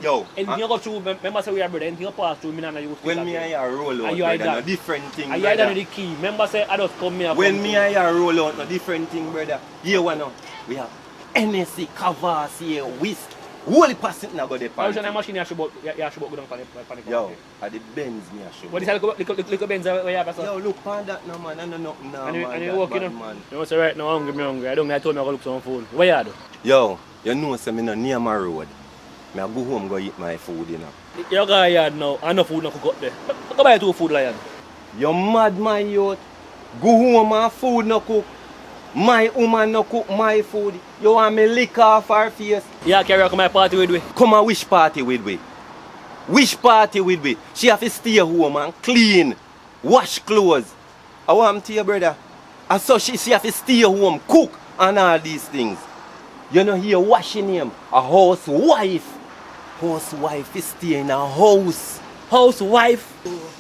S1: Yo.
S16: Anything you go through, remember say we are brother, anything you pass through, me and you
S1: when me and you roll out,
S16: you
S1: brother, no different thing,
S16: brother.
S1: brother.
S16: You the key. Remember say I just come here.
S1: When me and you roll out, no different thing, brother. Here one now, we have NSC, Cavassier, whisk. Holy person now go there.
S16: How is your machine you should go down for the
S1: Yo, at the Benz me I should.
S16: What is that little Benz where you have?
S1: Yo, look on that now, man. I know nothing now, man.
S16: And you walking on.
S1: Man.
S16: You know say right now I'm hungry. I don't know I told me I go look some food. Where you do?
S1: Yo, you know say me no near my road. Me I go home go eat my food, you know.
S16: You go yard now, and no food no cook up there. Go buy 2 food lion.
S1: You mad my youth. Go home and food no cook. My woman no cook my food. You want me lick off her face?
S16: Yeah, carry her come my party with we.
S1: Come and which party with we? Which party with we? She have to stay home and clean, wash clothes. I want to you, brother. And so she have to stay home, cook and all these things. You know here washing him. A housewife. Housewife is stay in a house.
S16: Housewife?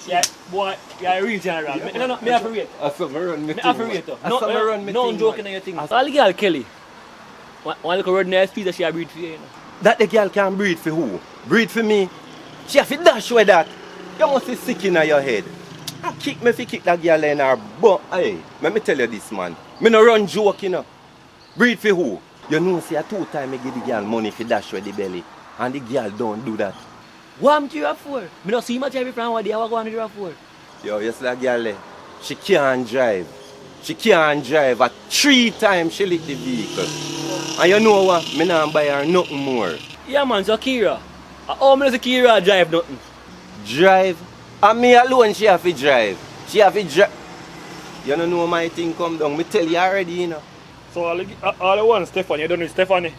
S16: Yeah, boy, you're a real general. Yeah, me have to rate.
S1: I saw me run me
S16: Me have to rate though. No joking on your thing. All the girl Kelly. One little word in her speech that she a breathe for you, you know.
S1: That the girl can breathe for who? Breathe for me. She have to dash with that. You must be sick in your head. I kick me if you kick that girl in her butt. Hey, let me tell you this, man. Me no run joke, you know. Breathe for who? You know, see, 2 times I give the girl money for dash with the belly. And the girl don't do that.
S16: What am I for? Me don't see much every from one day. What go on to for?
S1: Yo, you see that girl there? She can't drive. She can't drive. At 3 times she lick the vehicle. And you know what? Me not buy her nothing more.
S16: Yeah, man, so Kira. How many does Kira drive nothing?
S1: Drive? And me alone she have to drive. She have to drive. You don't know my thing come down. Me tell you already, you know.
S16: So all I want Stephanie, you don't know Stephanie?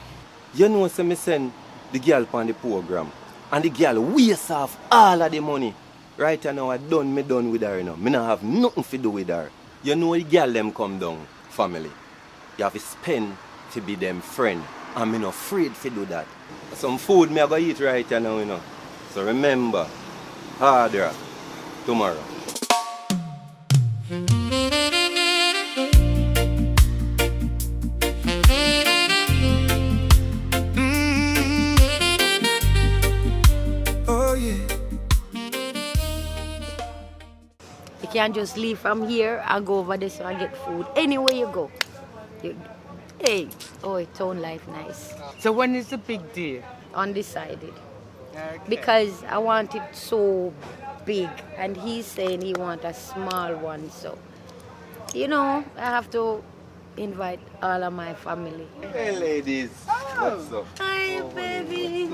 S1: You know, so me send the girl on the program. And the girl waste off all of the money. Right now, me done with her, you know. Me not have nothing to do with her. You know the girl them come down, family. You have to spend to be them friend. And me not afraid to do that. Some food me I go eat right now, you know. So remember, harder tomorrow.
S4: Oh yeah.
S2: You can't just leave from here and go over there so I get food. Anywhere you go. Hey, town life nice.
S5: So when is the big day?
S2: Undecided.
S5: Okay.
S2: Because I want it so big and he's saying he wants a small one, so you know, I have to invite all of my family.
S1: Hey ladies, what's up?
S2: Hi baby.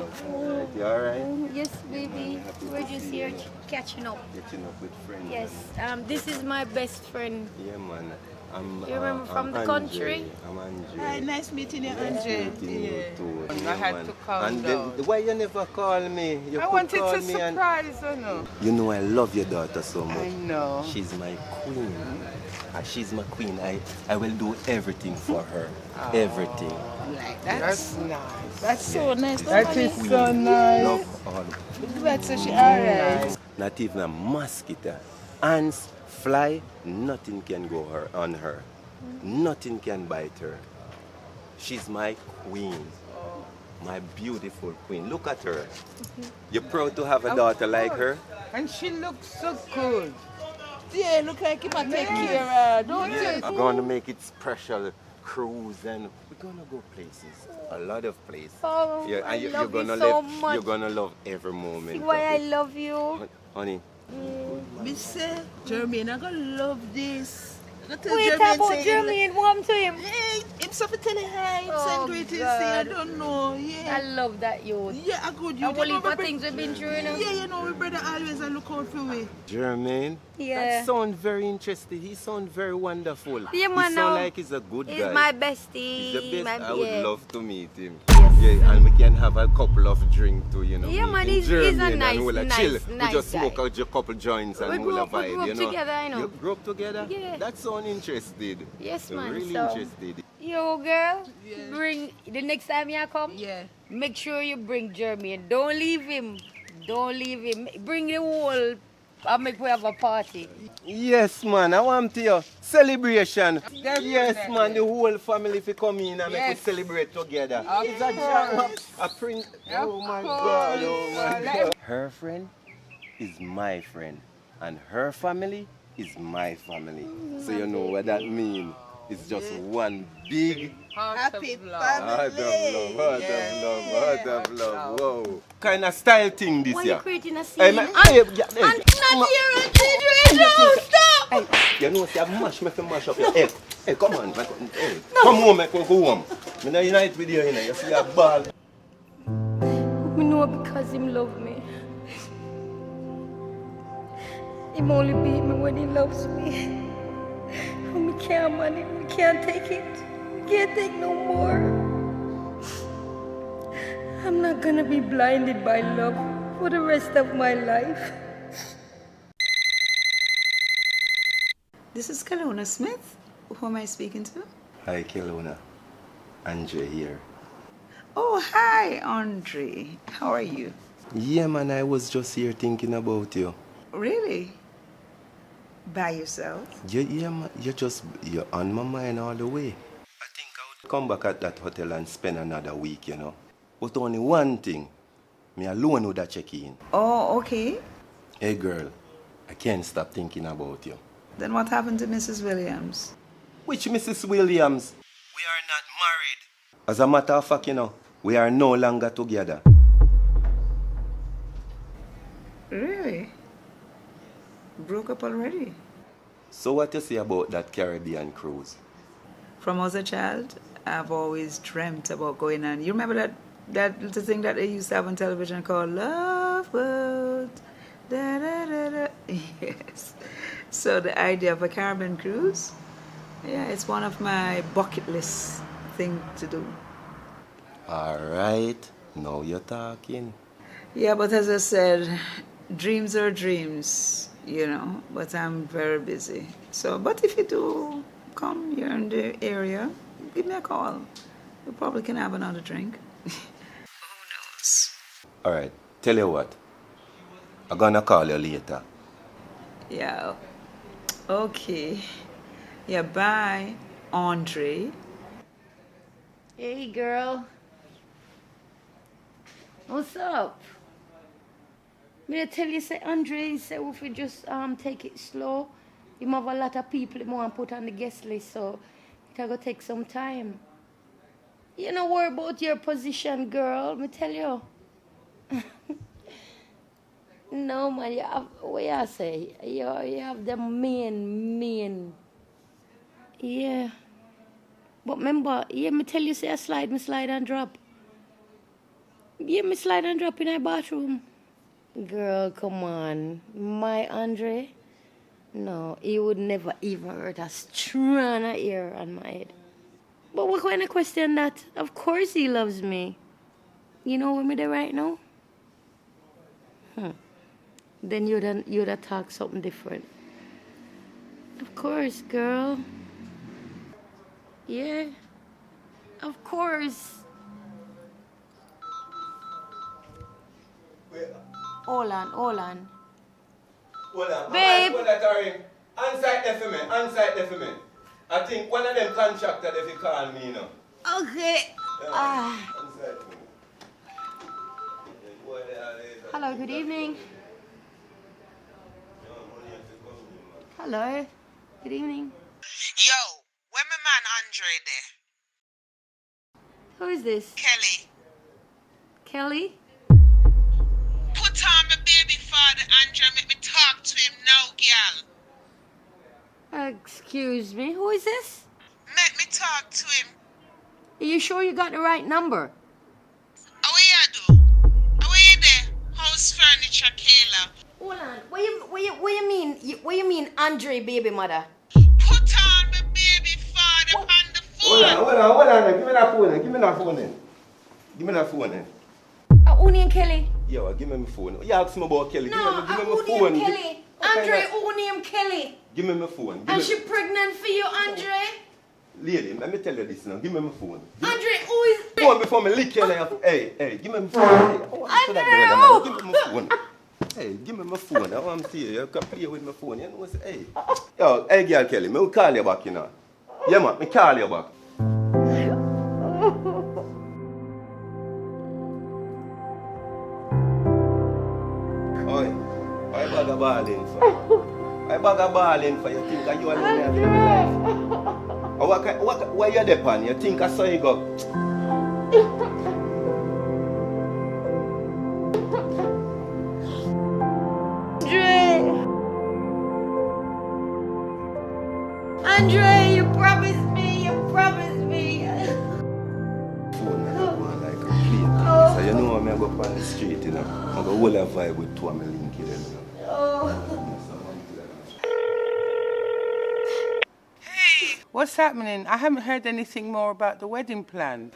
S1: You alright?
S2: Yes baby, we're just here catching up.
S1: Catching up with friends.
S2: Yes, this is my best friend.
S1: Yeah man.
S2: You remember from the country?
S1: I'm Andre.
S8: Hi, nice meeting you, Andre.
S5: I had to calm
S1: and
S5: down.
S1: Why you never call me? You
S5: I
S1: could
S5: wanted
S1: call
S5: to
S1: me
S5: surprise her, no?
S1: You know I love your daughter so much.
S5: I know.
S1: She's my queen. She's my queen. I will do everything for her. Everything.
S5: That's nice.
S8: That's so nice.
S5: That is so nice.
S1: Love all.
S8: That's so she alright.
S1: Not even a mosquito. Ants, fly, nothing can go on her. Nothing can bite her. She's my queen. My beautiful queen. Look at her. You're proud to have a daughter like her?
S5: And she looks so good.
S8: Yeah, look like you might take care of her, don't you?
S1: I'm going to make it special cruise and we're going to go places. A lot of places.
S2: Oh,
S1: Yeah,
S2: I
S1: and
S2: love
S1: you're
S2: you
S1: gonna
S2: so
S1: live,
S2: much.
S1: You're going to love every moment.
S2: See why I
S1: of it.
S2: love you?
S1: Honey.
S8: Me say, Jermaine, I'm gonna love this.
S2: Wait, about Jermaine, what happened to him?
S8: Hey, him something tell hi,
S2: Oh,
S8: send greetings, say, I
S2: God.
S8: don't know, yeah.
S2: I love that youth.
S8: Yeah, I good
S2: And
S8: youth.
S2: what
S8: You know,
S2: heap of
S8: my
S2: things we've been through, you know?
S8: Yeah, you know, my brother always look out for me.
S1: Jermaine?
S2: Yeah.
S1: That sounds very interesting. He sounds very wonderful.
S2: Yeah, man,
S1: He
S2: now,
S1: sounds like he's a good
S2: He's
S1: guy.
S2: my bestie.
S1: He's the best.
S2: My,
S1: I would
S2: yeah.
S1: love to meet him. Yeah, and we can have a couple of drinks too, you know.
S2: Yeah, man,
S1: meet
S2: he's
S1: in
S2: a
S1: Germany
S2: nice,
S1: and we'll
S2: nice,
S1: chill.
S2: nice
S1: We just
S2: guy.
S1: smoke a couple joints and
S2: We
S1: we'll
S2: grew up
S1: vibe, you know.
S2: together, I know.
S1: You grew up together?
S2: Yeah.
S1: That sounds interested.
S2: Yes, man.
S1: Really
S2: So,
S1: interested.
S2: yo, girl, bring the next time you come.
S8: Yeah.
S2: Make sure you bring Jermaine. Don't leave him. Don't leave him. Bring the whole. I'll make we have a party.
S1: Yes, man. I want to celebration. Yes, man. The whole family fi come in and make we celebrate together. It's a jam. A print. Oh my God. Oh my God. Her friend is my friend, and her family is my family. So you know what that means. It's just one big
S8: Happy
S1: heart of
S8: family.
S1: love, heart of love. Whoa. Kind of style thing this
S2: Why
S1: year.
S2: you creating a
S1: Hey,
S2: scene?
S1: man,
S2: And
S1: hey,
S2: not here, don't stop!
S1: Hey, you know, see, I mash up your head. Hey, come on, man. Hey, come home, make we go home. I'm not unite with you, you know. You see a ball.
S2: Me know because him love me. Him only beat me when he loves me. But me can't manage, me can't take it. Me can't take no more. I'm not gonna be blinded by love for the rest of my life.
S13: This is Kelowna Smith. Who am I speaking to?
S1: Hi, Kelowna. Andre here.
S13: Oh, hi, Andre. How are you?
S1: Yeah, man, I was just here thinking about you.
S13: Really? By yourself?
S1: Yeah, man, you're on my mind all the way. I think I would come back at that hotel and spend another week, you know. But only one thing, me alone would have check in.
S13: Oh, okay.
S1: Hey, girl, I can't stop thinking about you.
S13: Then what happened to Mrs. Williams?
S1: Which Mrs. Williams? We are not married. As a matter of fact, you know, we are no longer together.
S13: Really? Broke up already?
S1: So what you say about that Caribbean cruise?
S13: From as a child, I've always dreamt about going on. You remember that little thing that they used to have on television called Love Boat? Da, da, da, da. Yes. So the idea of a Caribbean cruise, yeah, it's one of my bucket list thing to do.
S1: All right, now you're talking.
S13: Yeah, but as I said, dreams are dreams, but I'm very busy. So, but if you do come here in the area, give me a call. We probably can have another drink. Who knows?
S1: All right, tell you what. I'm gonna call you later.
S13: Yeah. Okay. Yeah, bye, Andre.
S2: Hey, girl. What's up? Me I tell you, say Andre, say if we just take it slow, you have a lot of people that want to put on the guest list, so it's gonna take some time. You don't worry about your position, girl. Me tell you. No, man, you have, what you say? You have the main. Yeah. But remember, me tell you, say I slide and drop. Yeah, me slide and drop in my bathroom. Girl, come on. My Andre? No, he would never even hurt a strand of hair on my head. But what kind of question that? Of course he loves me. You know where me there right now? Then you'd talk something different. Of course, girl. Yeah. Of course. Hold on. Babe.
S1: Anside the for me. I think one of them contractors if you call me,
S2: Okay.
S1: Yeah,
S2: Hello, good evening. Hello, good evening.
S8: Yo, where my man Andre there?
S2: Who is this?
S8: Kelly.
S2: Kelly?
S8: Put on my baby father Andre and make me talk to him now, girl.
S2: Excuse me, who is this?
S8: Make me talk to him.
S2: Are you sure you got the right number?
S8: How you do? How you there? House furniture, Kayla.
S2: Hold on. What you mean, Andre, baby mother?
S8: Put on my baby father on the phone.
S1: Hold on. Give me that phone then. Give me that phone then.
S2: Uni and Kelly.
S1: Yo, give me my phone. You ask me about Kelly.
S2: No,
S1: give me my
S2: Uni
S1: phone.
S2: and Kelly. Andre, Uni and Kelly.
S1: Give me my phone.
S2: And she pregnant for you, Andre?
S1: Lady, let me tell you this now. Give me my phone.
S2: Andre, who is...
S1: Phone before me lick your life. Hey, give me my phone.
S2: Andre,
S1: give me my phone. Hey, give me my phone. I want to see you. You can play with my phone. You know what I'm saying? Hey. Yo, hey, girl Kelly, me will call you back, you know. Yeah, man, me call you back. Oi, I bag a balling for you. I bag a balling for you. Think that you are in my life. Why you there, pan? You think I saw you go?
S2: Andre, you promised me.
S1: Phone and I go on like a plane. So you know I'm going to go on the street, you know. I'm going to hold a vibe with two of my linky them, you know.
S5: What's happening? I haven't heard anything more about the wedding plan.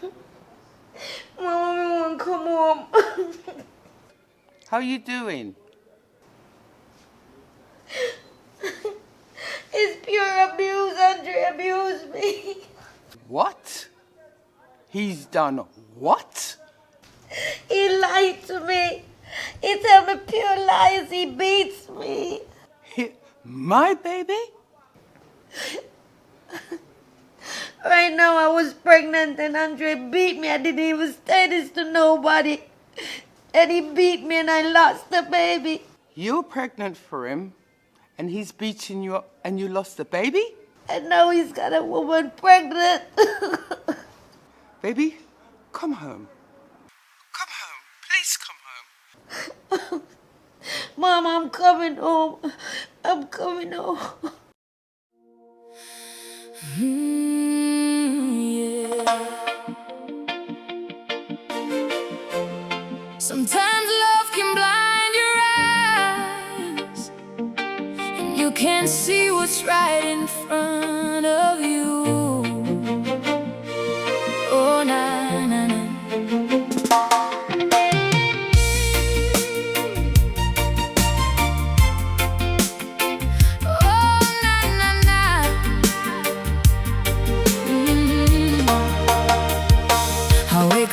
S2: Mama won't come home.
S5: How you doing?
S2: It's pure abuse. Andre abused me.
S5: What? He's done what?
S2: He lied to me. He told me pure lies. He beats me.
S5: My baby?
S2: Right now I was pregnant and Andre beat me. I didn't even say this to nobody. And he beat me and I lost the baby.
S5: You're pregnant for him and he's beating you up and you lost the baby?
S2: And now he's got a woman pregnant.
S5: Baby, come home. Come home. Please come home.
S2: Mom, I'm coming home. I'm coming home.
S9: Sometimes love can blind your eyes, and you can't see what's right in front of you. Oh, na na na.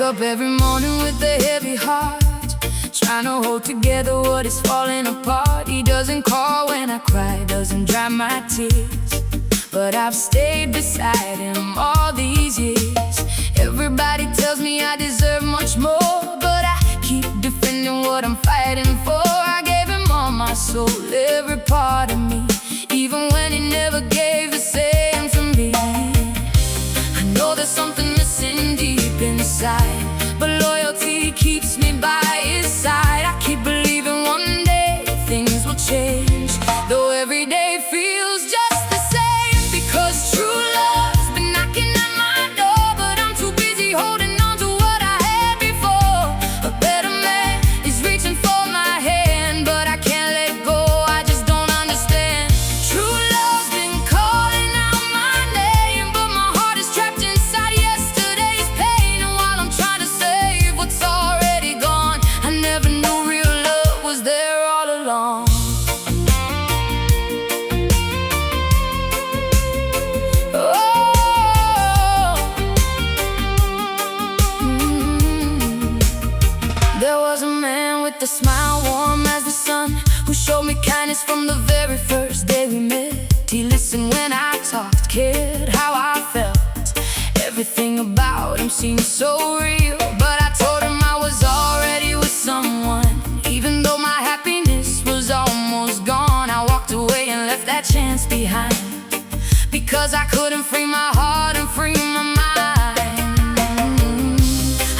S9: Up every morning with a heavy heart, trying to hold together what is falling apart. He doesn't call when I cry, doesn't dry my tears, but I've stayed beside him all these years. Everybody tells me I deserve much more, but I keep defending what I'm fighting for. I gave him all my soul, every part of me, even when he never gave the same to me. I know there's something missing deep inside, but loyalty keeps me by his side. I keep believing one day things will change, though every day feels just the same. Because true love's been knocking at my door, but I'm too busy holding on to what I had before. A better man is reaching for my hand, but I can't let go, I just don't understand. True love's been calling out my name, but my heart is trapped inside yesterday's pain. And while I'm trying to save what's already gone, I never knew real love was there all along. There was a man with a smile warm as the sun, who showed me kindness from the very first day we met. He listened when I talked, cared how I felt. Everything about him seemed so real, but I told him I was already with someone. Even though my happiness was almost gone, I walked away and left that chance behind, because I couldn't free my heart and free my mind.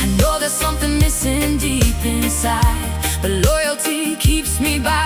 S9: I know there's something missing deep inside, but loyalty keeps me by